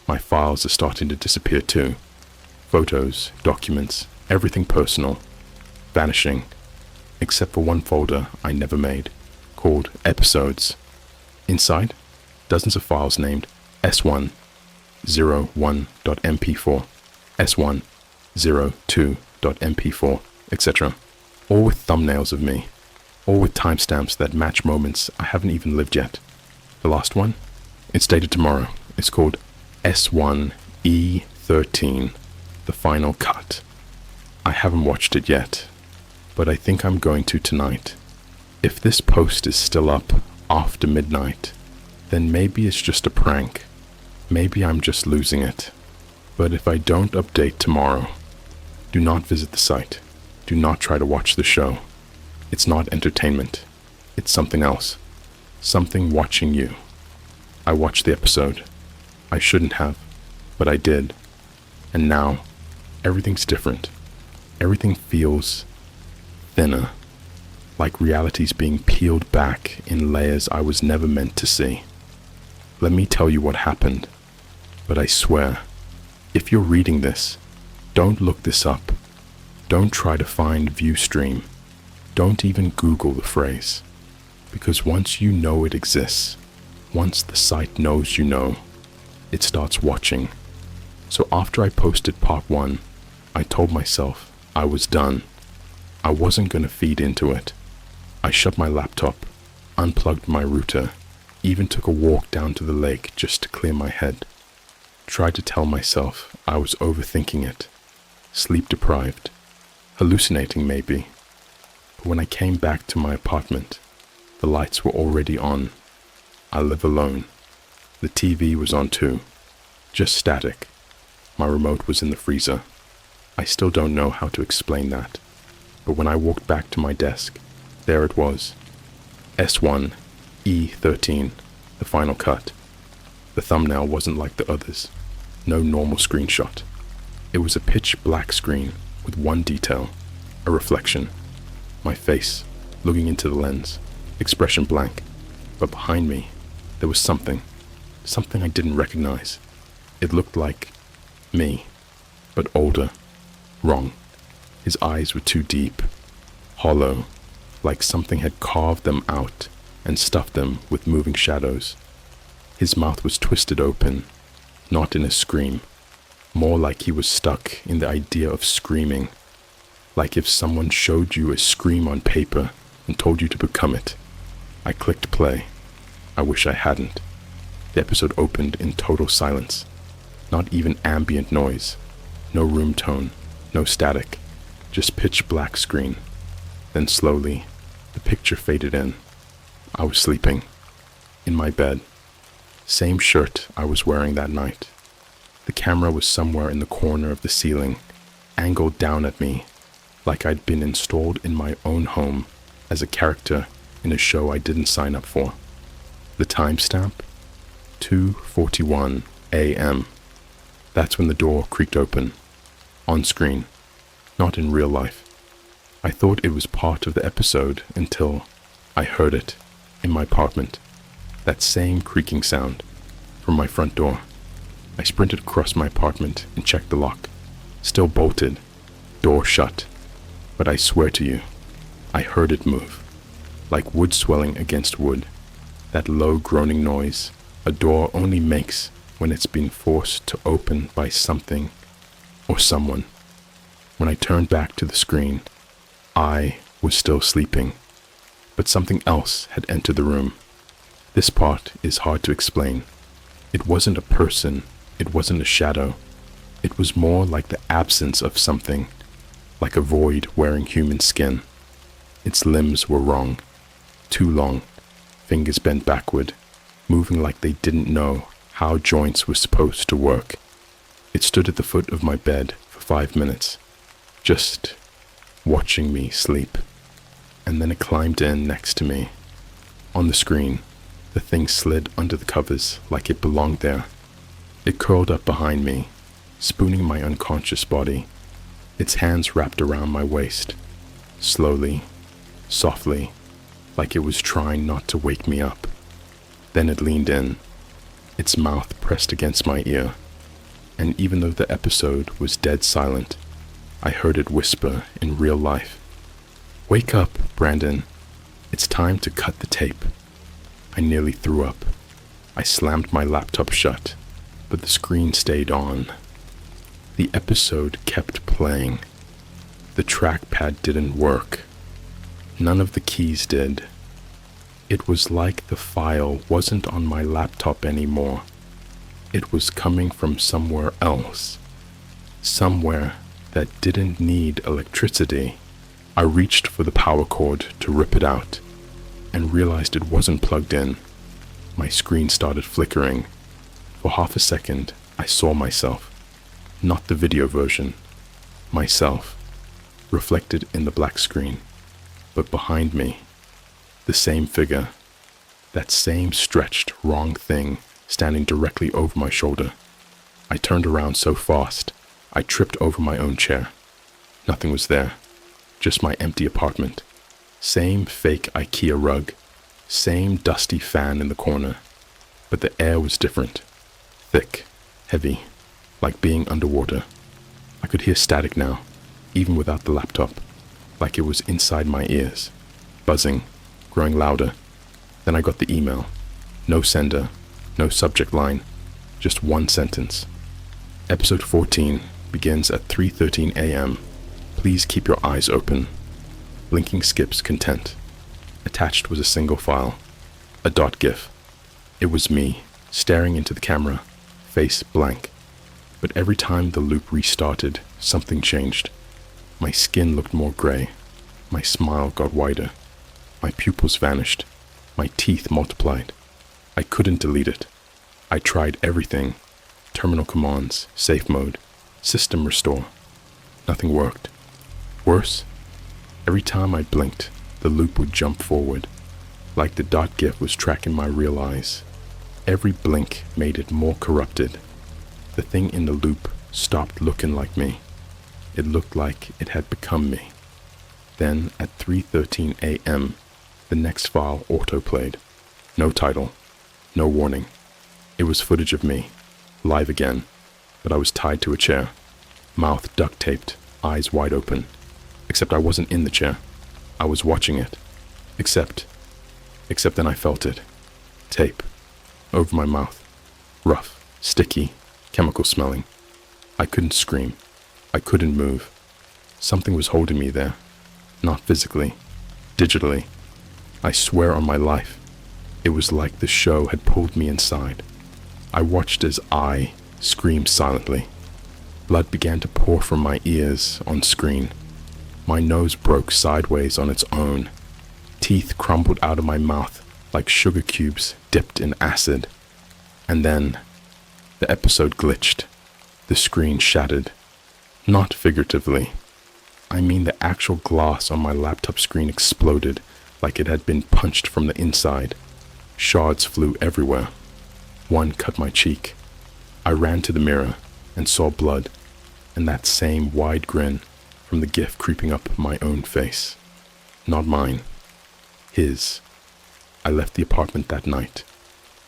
My files are starting to disappear too. Photos, documents, everything personal, vanishing, except for one folder I never made, called Episodes. Inside, dozens of files named S1, 01.mp4, S1, 02.mp4, etc. All with thumbnails of me, all with timestamps that match moments I haven't even lived yet. The last one? It's dated tomorrow. It's called S1E13, the final cut. I haven't watched it yet, but I think I'm going to tonight. If this post is still up after midnight, then maybe it's just a prank. Maybe I'm just losing it. But if I don't update tomorrow, do not visit the site. Do not try to watch the show. It's not entertainment. It's something else. Something watching you. I watched the episode. I shouldn't have, but I did. And now, everything's different. Everything feels thinner, like reality's being peeled back in layers I was never meant to see. Let me tell you what happened, but I swear, if you're reading this, don't look this up. Don't try to find Viewstream. Don't even Google the phrase, because once you know it exists, once the site knows you know, it starts watching. So after I posted part 1, I told myself I was done. I wasn't going to feed into it. I shut my laptop, unplugged my router, even took a walk down to the lake just to clear my head. Tried to tell myself I was overthinking it, sleep deprived, hallucinating maybe. But when I came back to my apartment, the lights were already on. I live alone. The TV was on too, just static. My remote was in the freezer. I still don't know how to explain that, but when I walked back to my desk, there it was. S1, E13, the final cut. The thumbnail wasn't like the others. No normal screenshot. It was a pitch black screen with one detail, a reflection. My face, looking into the lens, expression blank. But behind me, there was something I didn't recognize. It looked like me, but older. Wrong. His eyes were too deep, hollow, like something had carved them out and stuffed them with moving shadows. His mouth was twisted open, not in a scream, more like he was stuck in the idea of screaming, like if someone showed you a scream on paper and told you to become it. I clicked play. I wish I hadn't. The episode opened in total silence. Not even ambient noise. No room tone. No static. Just pitch black screen. Then slowly, the picture faded in. I was sleeping. In my bed. Same shirt I was wearing that night. The camera was somewhere in the corner of the ceiling, angled down at me, like I'd been installed in my own home as a character in a show I didn't sign up for. The timestamp? 2:41 a.m. That's when the door creaked open. On screen. Not in real life. I thought it was part of the episode until I heard it in my apartment. That same creaking sound from my front door. I sprinted across my apartment and checked the lock. Still bolted. Door shut. But I swear to you, I heard it move. Like wood swelling against wood. That low groaning noise a door only makes when it's been forced to open by something or someone. When I turned back to the screen, I was still sleeping, but something else had entered the room. This part is hard to explain. It wasn't a person, it wasn't a shadow. It was more like the absence of something, like a void wearing human skin. Its limbs were wrong, too long, fingers bent backward, moving like they didn't know how joints were supposed to work. It stood at the foot of my bed for 5 minutes, just watching me sleep. And then it climbed in next to me. On the screen, the thing slid under the covers like it belonged there. It curled up behind me, spooning my unconscious body, its hands wrapped around my waist. Slowly, softly, like it was trying not to wake me up. Then it leaned in, its mouth pressed against my ear, and even though the episode was dead silent, I heard it whisper in real life, "Wake up, Brandon. It's time to cut the tape." I nearly threw up. I slammed my laptop shut, but the screen stayed on. The episode kept playing. The trackpad didn't work. None of the keys did. It was like the file wasn't on my laptop anymore. It was coming from somewhere else. Somewhere that didn't need electricity. I reached for the power cord to rip it out and realized it wasn't plugged in. My screen started flickering. For half a second, I saw myself, not the video version, myself, reflected in the black screen. But behind me, the same figure, that same stretched, wrong thing standing directly over my shoulder. I turned around so fast, I tripped over my own chair. Nothing was there, just my empty apartment. Same fake IKEA rug, same dusty fan in the corner, but the air was different. Thick, heavy, like being underwater. I could hear static now, even without the laptop, like it was inside my ears, buzzing, growing louder. Then I got the email. No sender, no subject line, just one sentence. Episode 14 begins at 3:13 a.m. Please keep your eyes open. Blinking skips content. Attached was a single file, a .gif. It was me, staring into the camera, face blank. But every time the loop restarted, something changed. My skin looked more gray. My smile got wider. My pupils vanished. My teeth multiplied. I couldn't delete it. I tried everything. Terminal commands, safe mode, system restore. Nothing worked. Worse, every time I blinked, the loop would jump forward, like the .gif was tracking my real eyes. Every blink made it more corrupted. The thing in the loop stopped looking like me. It looked like it had become me. Then, at 3:13 a.m., the next file autoplayed. No title, no warning. It was footage of me, live again, but I was tied to a chair, mouth duct-taped, eyes wide open. Except I wasn't in the chair. I was watching it. Except then I felt it. Tape. Over my mouth. Rough, sticky, chemical smelling. I couldn't scream. I couldn't move. Something was holding me there. Not physically. Digitally. I swear on my life. It was like the show had pulled me inside. I watched as I screamed silently. Blood began to pour from my ears on screen. My nose broke sideways on its own. Teeth crumbled out of my mouth like sugar cubes dipped in acid. And then, the episode glitched. The screen shattered. Not figuratively. I mean the actual glass on my laptop screen exploded like it had been punched from the inside. Shards flew everywhere. One cut my cheek. I ran to the mirror and saw blood, and that same wide grin from the gif creeping up my own face. Not mine. His. I left the apartment that night.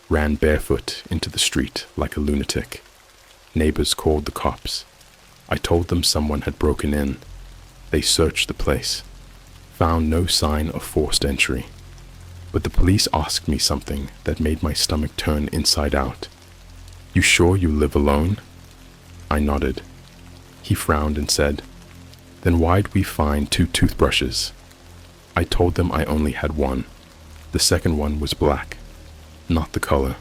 Ran barefoot into the street like a lunatic. Neighbors called the cops. I told them someone had broken in. They searched the place. Found no sign of forced entry. But the police asked me something that made my stomach turn inside out. "You sure you live alone?" I nodded. He frowned and said, "Then why'd we find 2 toothbrushes?" I told them I only had one. The second one was black. Not the color.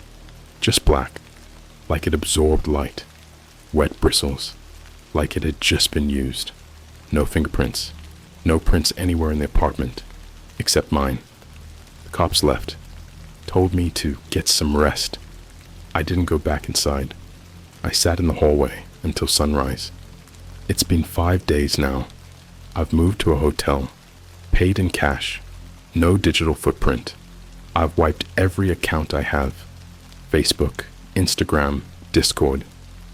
Just black. Like it absorbed light. Wet bristles. Like it had just been used. No fingerprints. No prints anywhere in the apartment. Except mine. The cops left. Told me to get some rest. I didn't go back inside. I sat in the hallway until sunrise. It's been 5 days now. I've moved to a hotel. Paid in cash. No digital footprint. I've wiped every account I have. Facebook, Instagram, Discord,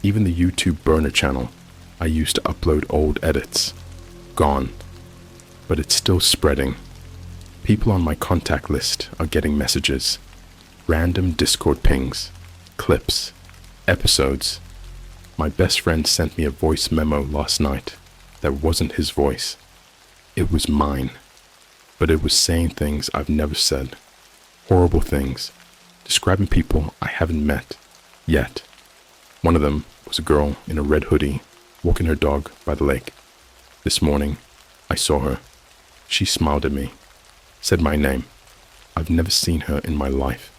even the YouTube burner channel I used to upload old edits. Gone. But it's still spreading. People on my contact list are getting messages, random Discord pings, clips, episodes. My best friend sent me a voice memo last night that wasn't his voice. It was mine, but it was saying things I've never said, horrible things, describing people I haven't met yet. One of them was a girl in a red hoodie walking her dog by the lake. This morning, I saw her. She smiled at me, said my name. I've never seen her in my life.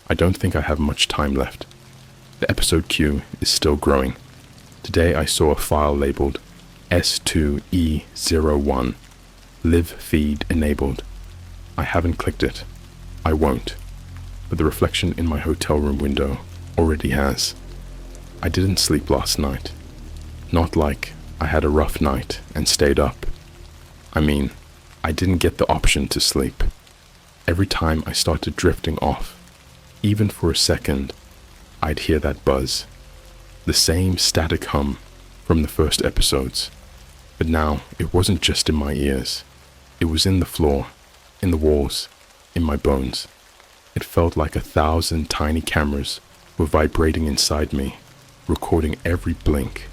I don't think I have much time left. The episode queue is still growing. Today I saw a file labeled S2E01, live feed enabled. I haven't clicked it. I won't. But the reflection in my hotel room window already has. I didn't sleep last night. Not like I had a rough night and stayed up. I mean, I didn't get the option to sleep. Every time I started drifting off, even for a second, I'd hear that buzz. The same static hum from the first episodes. But now it wasn't just in my ears. It was in the floor, in the walls, in my bones. It felt like 1,000 tiny cameras were vibrating inside me, recording every blink,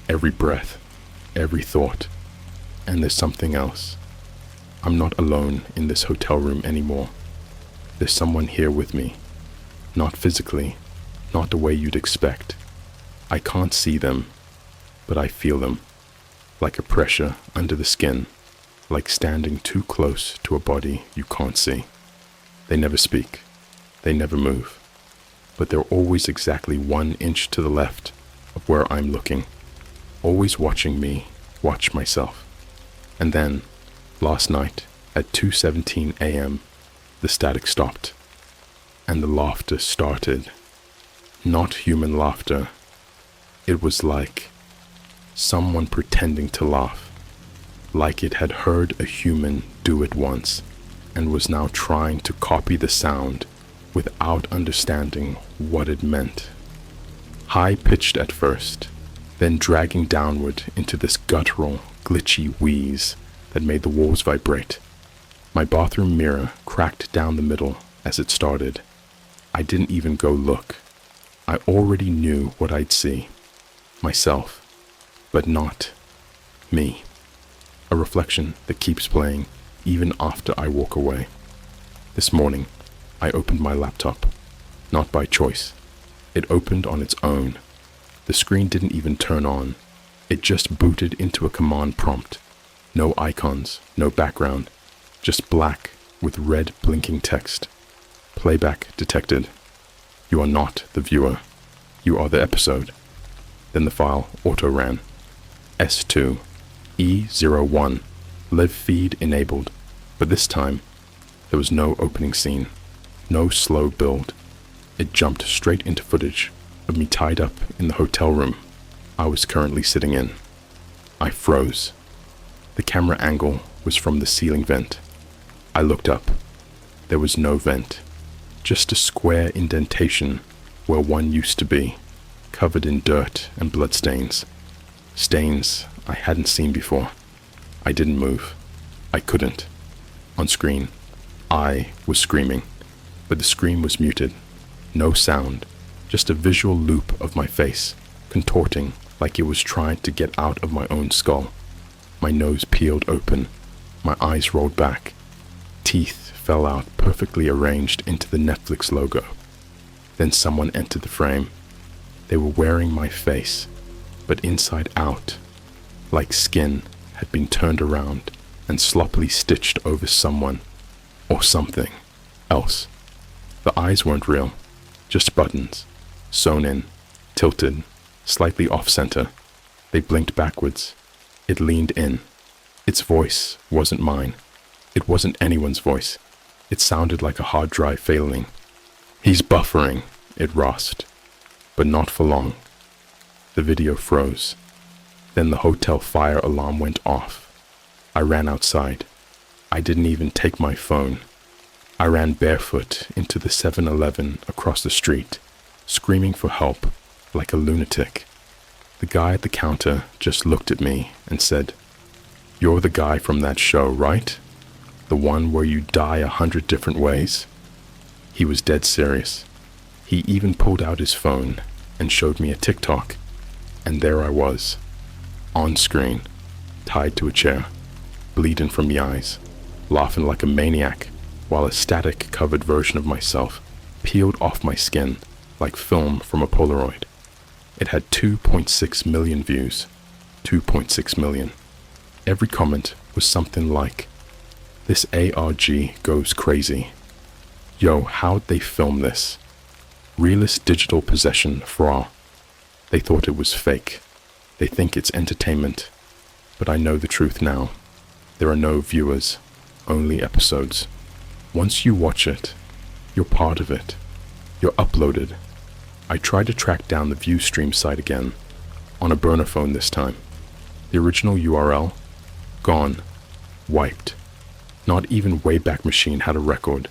every breath, every thought. And there's something else. I'm not alone in this hotel room anymore. There's someone here with me. Not physically, not the way you'd expect. I can't see them, but I feel them. Like a pressure under the skin, like standing too close to a body you can't see. They never speak. They never move. But they're always exactly 1 inch to the left of where I'm looking, always watching me watch myself. And then, last night at 2:17 a.m., the static stopped, and the laughter started. Not human laughter. It was like someone pretending to laugh, like it had heard a human do it once and was now trying to copy the sound without understanding what it meant. High-pitched at first, then dragging downward into this guttural, glitchy wheeze that made the walls vibrate. My bathroom mirror cracked down the middle as it started. I didn't even go look. I already knew what I'd see. Myself, but not me. A reflection that keeps playing even after I walk away. This morning, I opened my laptop, not by choice. It opened on its own. The screen didn't even turn on. It just booted into a command prompt. No icons, no background, just black with red blinking text. Playback detected. You are not the viewer. You are the episode. Then the file auto-ran. S2E01, live feed enabled. But this time, there was no opening scene, no slow build. It jumped straight into footage of me tied up in the hotel room I was currently sitting in. I froze. The camera angle was from the ceiling vent. I looked up. There was no vent, just a square indentation where one used to be, covered in dirt and bloodstains. Stains I hadn't seen before. I didn't move. I couldn't. On screen, I was screaming, but the scream was muted. No sound, just a visual loop of my face, contorting like it was trying to get out of my own skull. My nose peeled open, my eyes rolled back. Teeth fell out perfectly arranged into the Netflix logo. Then someone entered the frame. They were wearing my face, but inside out, like skin had been turned around and sloppily stitched over someone or something else. The eyes weren't real, just buttons, sewn in, tilted, slightly off-center. They blinked backwards. It leaned in. Its voice wasn't mine. It wasn't anyone's voice. It sounded like a hard drive failing. He's buffering, it rasped, but not for long. The video froze. Then the hotel fire alarm went off. I ran outside. I didn't even take my phone. I ran barefoot into the 7-Eleven across the street, screaming for help like a lunatic. The guy at the counter just looked at me and said, "You're the guy from that show, right?" The one where you die 100 different ways? He was dead serious. He even pulled out his phone and showed me a TikTok. And there I was, on screen, tied to a chair, bleeding from the eyes, laughing like a maniac, while a static-covered version of myself peeled off my skin like film from a Polaroid. It had 2.6 million views. 2.6 million. Every comment was something like, "This ARG goes crazy. Yo, how'd they film this? Realist digital possession fraud." They thought it was fake. They think it's entertainment. But I know the truth now. There are no viewers, only episodes. Once you watch it, you're part of it. You're uploaded. I tried to track down the Viewstream site again, on a burner phone this time. The original URL? Gone. Wiped. Not even Wayback Machine had a record.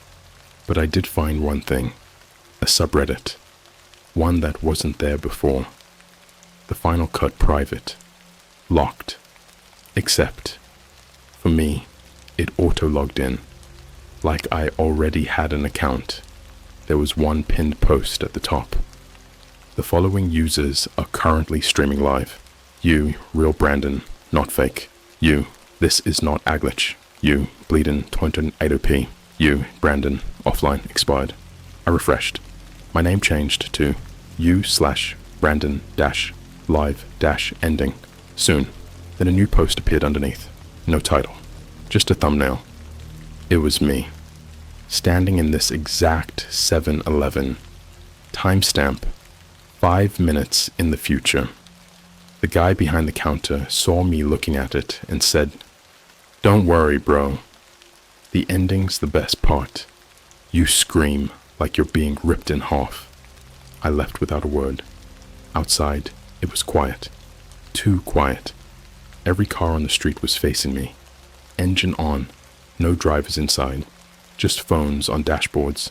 But I did find one thing. A subreddit. One that wasn't there before. The Final Cut private. Locked. Except, for me, it auto-logged in. Like I already had an account. There was one pinned post at the top. The following users are currently streaming live. You, real Brandon, not fake. You, this is not a glitch. You, bleeding 280p. You, Brandon, offline, expired. I refreshed. My name changed to u/Brandon-live-ending. Soon. Then a new post appeared underneath. No title. Just a thumbnail. It was me. Standing in this exact 7-Eleven. Timestamp. 5 minutes in the future. The guy behind the counter saw me looking at it and said, "Don't worry, bro. The ending's the best part. You scream like you're being ripped in half." I left without a word. Outside, it was quiet. Too quiet. Every car on the street was facing me. Engine on. No drivers inside. Just phones on dashboards.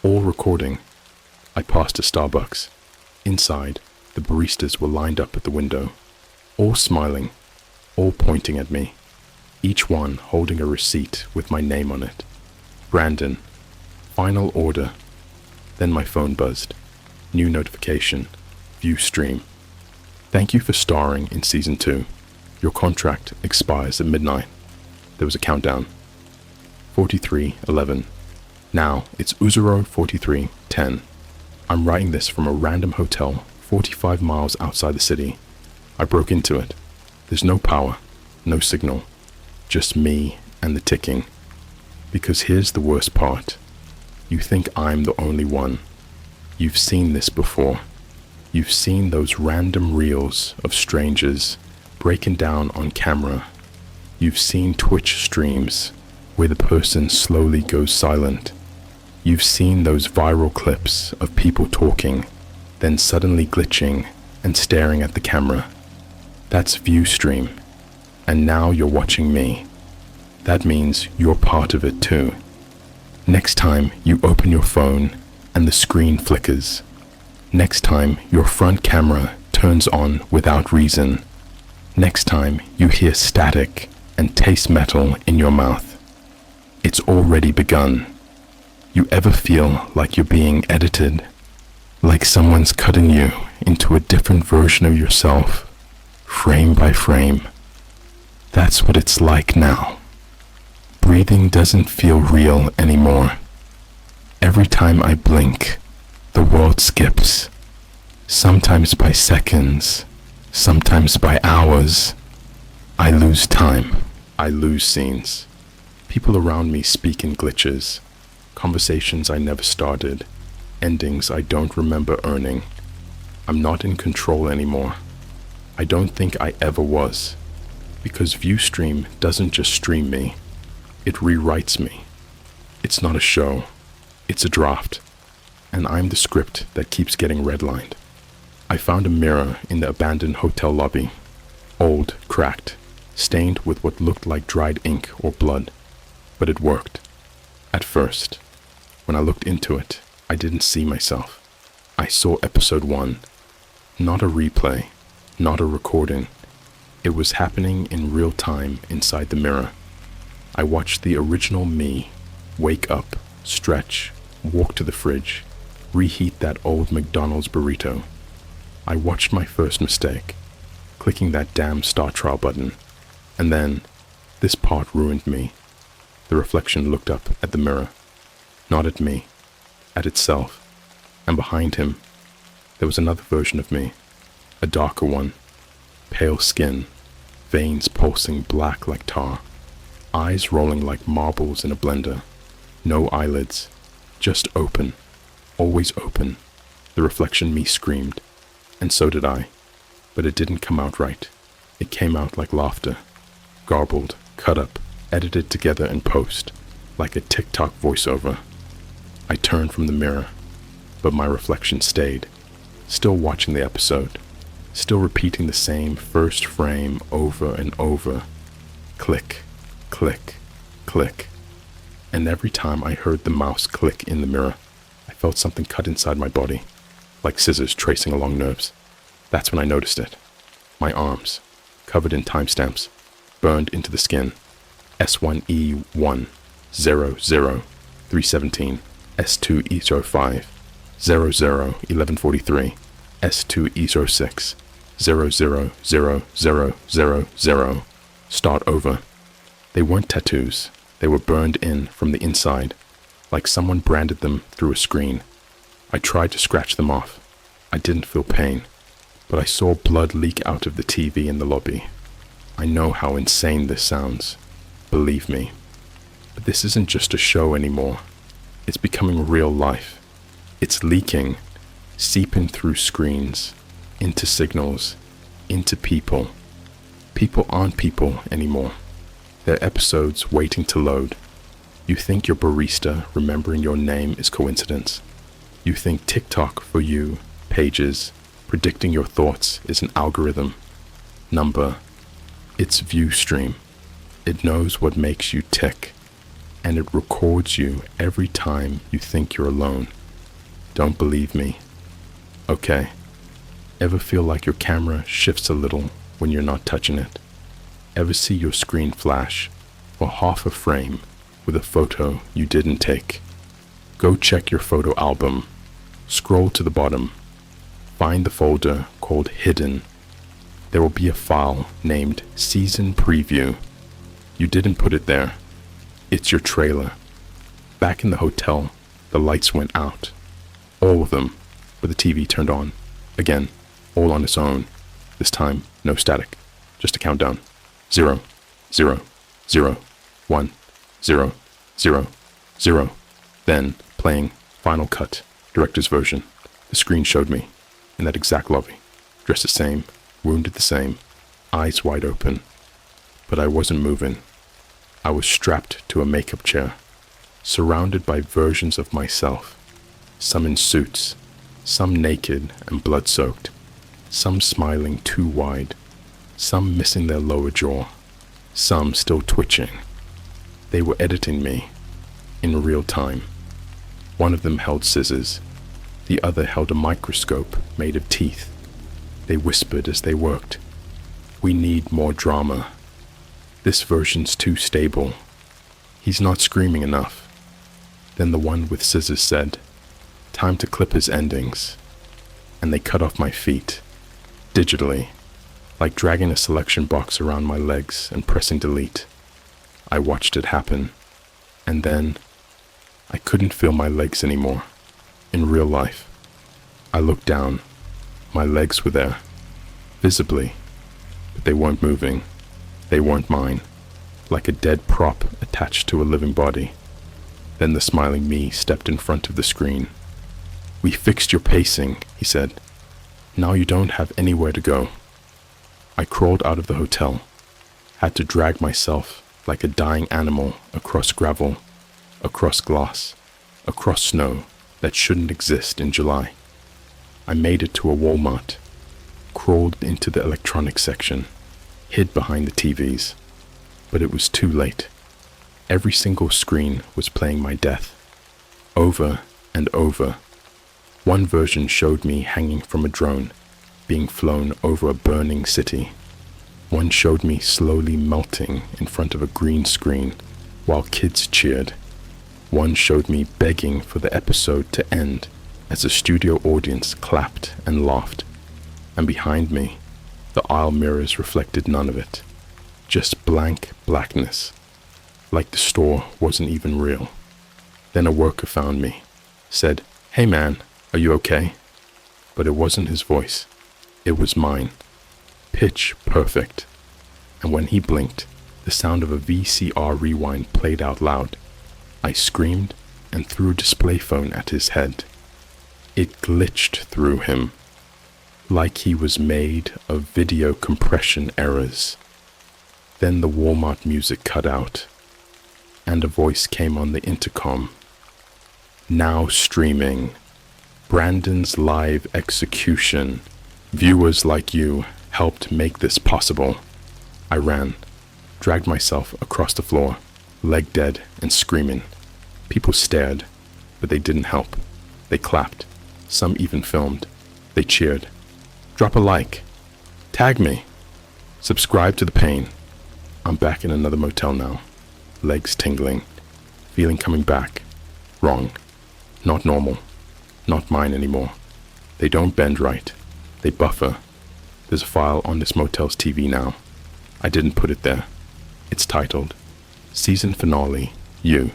All recording. I passed a Starbucks. Inside, the baristas were lined up at the window. All smiling. All pointing at me. Each one holding a receipt with my name on it. Brandon. Final order. Then my phone buzzed. New notification. View stream. Thank you for starring in season 2. Your contract expires at midnight. There was a countdown. 43:11. Now it's Uzuro 43:10. I'm writing this from a random hotel 45 miles outside the city. I broke into it. There's no power, no signal. Just me and the ticking. Because here's the worst part. You think I'm the only one. You've seen this before. You've seen those random reels of strangers breaking down on camera. You've seen Twitch streams where the person slowly goes silent. You've seen those viral clips of people talking, then suddenly glitching and staring at the camera. That's Viewstream. And now you're watching me. That means you're part of it too. Next time you open your phone and the screen flickers. Next time your front camera turns on without reason. Next time you hear static and taste metal in your mouth. It's already begun. You ever feel like you're being edited? Like someone's cutting you into a different version of yourself, frame by frame? That's what it's like now. Breathing doesn't feel real anymore. Every time I blink, the world skips. Sometimes by seconds, sometimes by hours. I lose time. I lose scenes. People around me speak in glitches. Conversations I never started. Endings I don't remember earning. I'm not in control anymore. I don't think I ever was. Because Viewstream doesn't just stream me. It rewrites me. It's not a show. It's a draft. And I'm the script that keeps getting redlined. I found a mirror in the abandoned hotel lobby. Old, cracked, stained with what looked like dried ink or blood. But it worked. At first. When I looked into it, I didn't see myself. I saw episode 1. Not a replay. Not a recording. It was happening in real time inside the mirror. I watched the original me wake up, stretch, walk to the fridge, reheat that old McDonald's burrito. I watched my first mistake, clicking that damn start trial button, and then this part ruined me. The reflection looked up at the mirror, not at me, at itself, and behind him, there was another version of me, a darker one, pale skin, veins pulsing black like tar, eyes rolling like marbles in a blender, no eyelids, just open, always open. The reflection me screamed, and so did I, but it didn't come out right. It came out like laughter, garbled, cut up, edited together in post, like a TikTok voiceover. I turned from the mirror, but my reflection stayed, still watching the episode, still repeating the same first frame over and over. Click, click, click. And every time I heard the mouse click in the mirror, I felt something cut inside my body, like scissors tracing along nerves. That's when I noticed it. My arms, covered in timestamps, burned into the skin. S1E1, 317, S2E05, 1143, S2E06, 00000. Start over. They weren't tattoos. They were burned in from the inside, like someone branded them through a screen. I tried to scratch them off. I didn't feel pain, but I saw blood leak out of the TV in the lobby. I know how insane this sounds. Believe me. But this isn't just a show anymore. It's becoming real life. It's leaking, seeping through screens, into signals, into people. People aren't people anymore. They're episodes waiting to load. You think your barista remembering your name is coincidence. You think TikTok for you, pages, predicting your thoughts is an algorithm. Number. It's view stream. It knows what makes you tick, and it records you every time you think you're alone. Don't believe me? Okay. Ever feel like your camera shifts a little when you're not touching it? Ever see your screen flash for half a frame with a photo you didn't take? Go check your photo album. Scroll to the bottom. Find the folder called Hidden. There will be a file named Season Preview. You didn't put it there. It's your trailer. Back in the hotel, the lights went out. All of them, but the TV turned on. Again, all on its own. This time, no static. Just a countdown. 0, 0, 0, 1, 0, 0, 0. Then, playing Final Cut, director's version. The screen showed me, in that exact lobby. Dressed the same, wounded the same, eyes wide open. But I wasn't moving. I was strapped to a makeup chair, surrounded by versions of myself. Some in suits, some naked and blood-soaked, some smiling too wide, some missing their lower jaw, some still twitching. They were editing me, in real time. One of them held scissors, the other held a microscope made of teeth. They whispered as they worked, "We need more drama. This version's too stable. He's not screaming enough." Then the one with scissors said, "Time to clip his endings." And they cut off my feet, digitally, like dragging a selection box around my legs and pressing delete. I watched it happen, and then I couldn't feel my legs anymore, in real life. I looked down. My legs were there, visibly, but they weren't moving. They weren't mine, like a dead prop attached to a living body. Then the smiling me stepped in front of the screen. "We fixed your pacing," he said. "Now you don't have anywhere to go." I crawled out of the hotel, had to drag myself like a dying animal across gravel, across glass, across snow that shouldn't exist in July. I made it to a Walmart, crawled into the electronics section, hid behind the TVs, but it was too late. Every single screen was playing my death, over and over. One version showed me hanging from a drone, being flown over a burning city. One showed me slowly melting in front of a green screen, while kids cheered. One showed me begging for the episode to end as the studio audience clapped and laughed. And behind me, the aisle mirrors reflected none of it. Just blank blackness, like the store wasn't even real. Then a worker found me, said, "Hey man, are you okay?" But it wasn't his voice. It was mine. Pitch perfect. And when he blinked, the sound of a VCR rewind played out loud. I screamed and threw a display phone at his head. It glitched through him, like he was made of video compression errors. Then the Walmart music cut out, and a voice came on the intercom. Now streaming, Brandon's live execution. Viewers like you helped make this possible. I ran, dragged myself across the floor, leg dead and screaming. People stared, but they didn't help. They clapped. Some even filmed. They cheered. Drop a like. Tag me. Subscribe to the pain. I'm back in another motel now. Legs tingling. Feeling coming back. Wrong. Not normal. Not mine anymore. They don't bend right. They buffer. There's a file on this motel's TV now. I didn't put it there. It's titled Season Finale, You.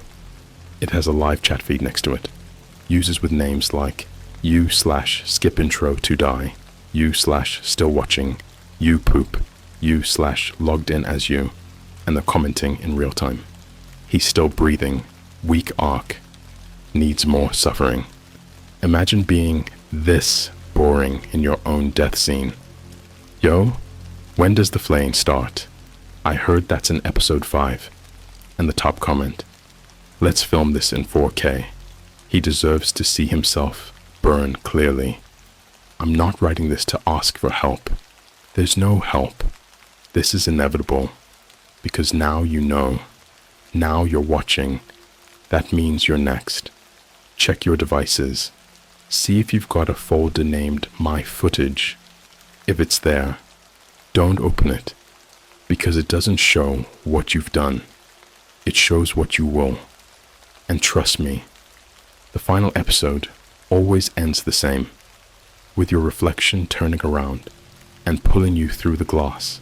It has a live chat feed next to it. Users with names like you/skip intro to die, you/still watching, you poop, you/logged in as you, and they're commenting in real time. He's still breathing, weak arc, needs more suffering. Imagine being this boring in your own death scene. Yo, when does the flaying start? I heard that's in episode 5. And the top comment, let's film this in 4K. He deserves to see himself burn clearly. I'm not writing this to ask for help. There's no help. This is inevitable. Because now you know. Now you're watching. That means you're next. Check your devices. See if you've got a folder named My Footage. If it's there, don't open it, because it doesn't show what you've done. It shows what you will. And trust me, the final episode always ends the same, with your reflection turning around and pulling you through the glass.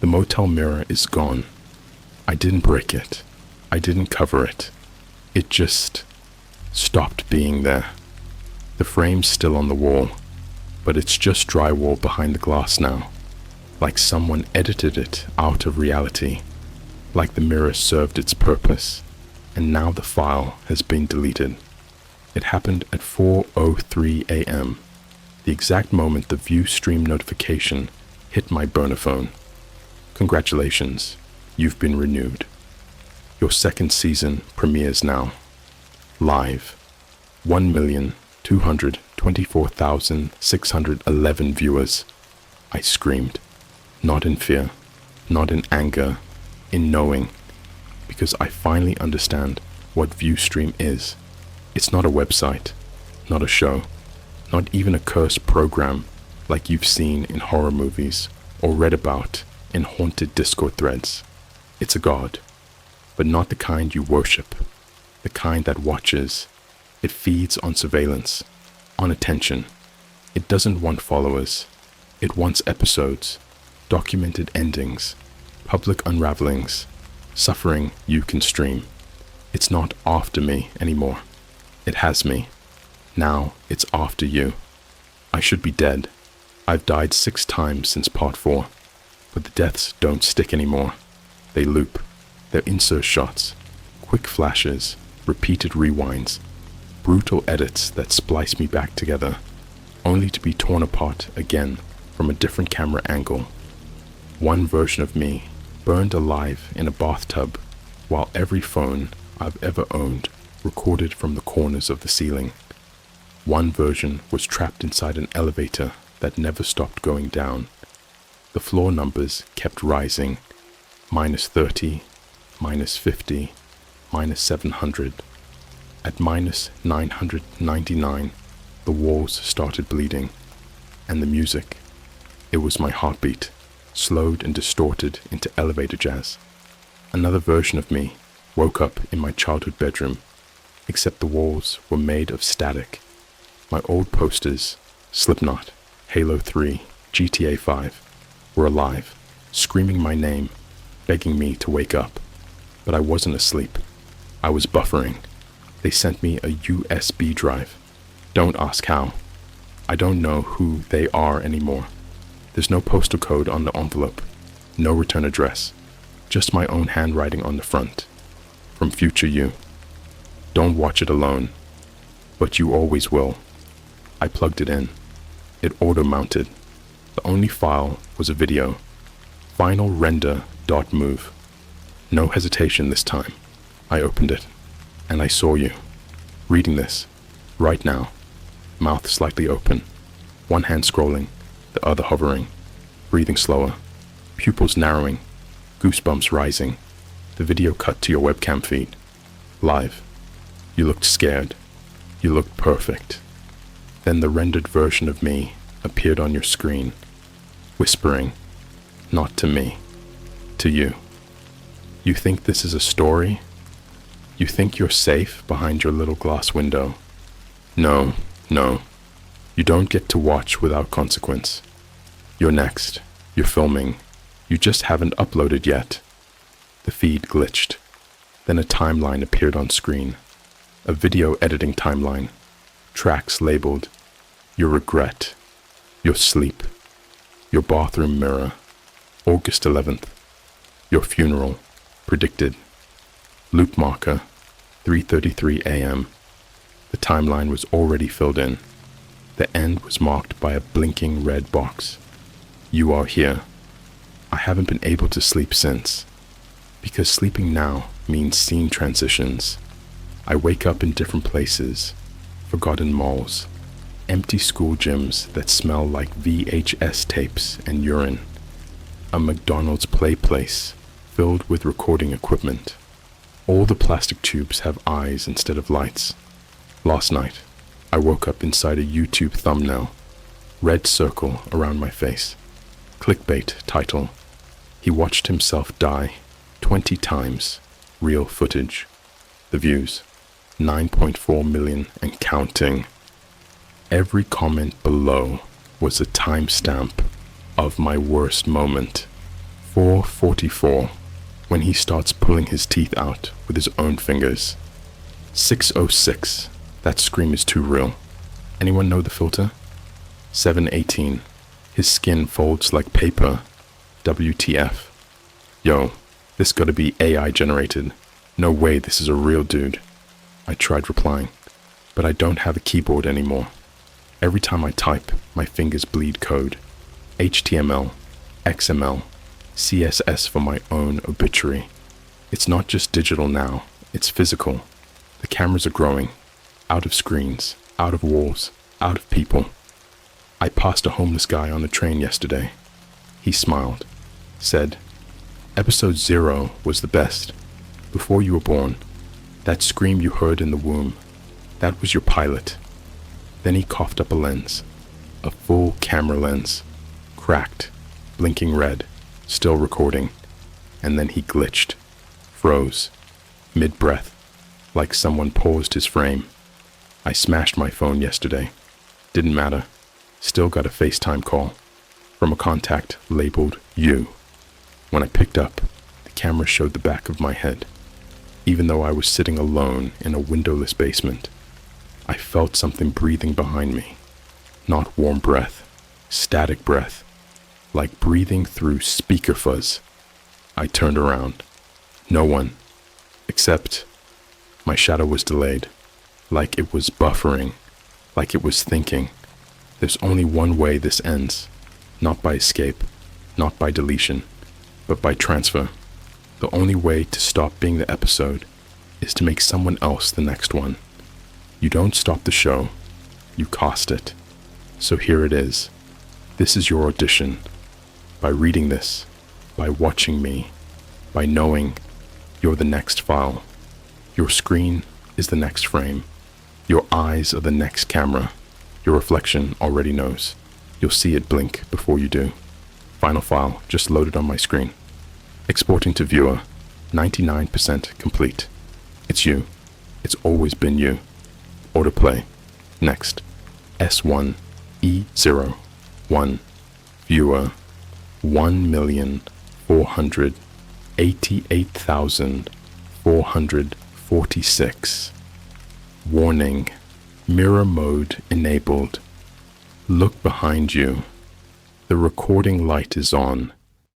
The motel mirror is gone. I didn't break it. I didn't cover it. It just stopped being there. The frame's still on the wall, but it's just drywall behind the glass now, like someone edited it out of reality, like the mirror served its purpose, and now the file has been deleted. It happened at 4:03 a.m., the exact moment the view stream notification hit my burner phone. Congratulations, you've been renewed. Your second season premieres now. Live. 1,224,611 viewers. I screamed. Not in fear, not in anger, in knowing. Because I finally understand what ViewStream is. It's not a website, not a show, not even a cursed program like you've seen in horror movies or read about in haunted Discord threads. It's a god, but not the kind you worship, the kind that watches. It feeds on surveillance, on attention. It doesn't want followers. It wants episodes, documented endings, public unravelings, suffering you can stream. It's not after me anymore. It has me. Now it's after you. I should be dead. I've died 6 times since part 4, but the deaths don't stick anymore. They loop. They're insert shots, quick flashes, repeated rewinds, brutal edits that splice me back together, only to be torn apart again from a different camera angle. One version of me burned alive in a bathtub, while every phone I've ever owned recorded from the corners of the ceiling. One version was trapped inside an elevator that never stopped going down. The floor numbers kept rising, -30, -50, -700. At -999, the walls started bleeding, and the music, it was my heartbeat, slowed and distorted into elevator jazz. Another version of me Woke up in my childhood bedroom, except the walls were made of static. My old posters, Slipknot, Halo 3, GTA 5, were alive, screaming my name, begging me to wake up. But I wasn't asleep. I was buffering. They sent me a USB drive. Don't ask how. I don't know who they are anymore. There's no postal code on the envelope, no return address, just my own handwriting on the front. From future you. Don't watch it alone, but you always will. I plugged it in. It auto-mounted. The only file was a video. Final render.move. No hesitation this time. I opened it, and I saw you, reading this, right now, mouth slightly open, one hand scrolling, the other hovering, breathing slower, pupils narrowing, goosebumps rising. The video cut to your webcam feed. Live. You looked scared. You looked perfect. Then the rendered version of me appeared on your screen, whispering, not to me, to you. You think this is a story? You think you're safe behind your little glass window? No, no. You don't get to watch without consequence. You're next. You're filming. You just haven't uploaded yet. The feed glitched. Then a timeline appeared on screen. A video editing timeline. Tracks labeled your regret, your sleep, your bathroom mirror, August 11th, your funeral, predicted. Loop marker, 3:33 a.m. The timeline was already filled in. The end was marked by a blinking red box. You are here. I haven't been able to sleep since, because sleeping now means scene transitions. I wake up in different places, forgotten malls, empty school gyms that smell like VHS tapes and urine, a McDonald's play place filled with recording equipment. All the plastic tubes have eyes instead of lights. Last night, I woke up inside a YouTube thumbnail, red circle around my face, clickbait title, he watched himself die 20 times, real footage. The views, 9.4 million and counting. Every comment below was a timestamp of my worst moment. 4:44, when he starts pulling his teeth out with his own fingers. 6:06, that scream is too real. Anyone know the filter? 7:18, his skin folds like paper. WTF. Yo, this gotta be AI generated. No way this is a real dude. I tried replying, but I don't have a keyboard anymore. Every time I type, my fingers bleed code. HTML, XML, CSS for my own obituary. It's not just digital now, it's physical. The cameras are growing, out of screens, out of walls, out of people. I passed a homeless guy on the train yesterday. He smiled, said, "Episode 0 was the best. Before you were born, that scream you heard in the womb, that was your pilot." Then he coughed up a lens, a full camera lens, cracked, blinking red, still recording, and then he glitched, froze, mid-breath, like someone paused his frame. I smashed my phone yesterday. Didn't matter. Still got a FaceTime call from a contact labeled you. When I picked up, the camera showed the back of my head. Even though I was sitting alone in a windowless basement, I felt something breathing behind me. Not warm breath, static breath, like breathing through speaker fuzz. I turned around. No one, except my shadow was delayed, like it was buffering, like it was thinking. There's only one way this ends, not by escape, not by deletion, but by transfer. The only way to stop being the episode is to make someone else the next one. You don't stop the show, you cast it. So here it is. This is your audition. By reading this, by watching me, by knowing you're the next file. Your screen is the next frame. Your eyes are the next camera. Your reflection already knows. You'll see it blink before you do. Final file just loaded on my screen. Exporting to viewer. 99% complete. It's you. It's always been you. Autoplay. Next. S1E01. Viewer 1,488,446. Warning. Mirror mode enabled. Look behind you. The recording light is on.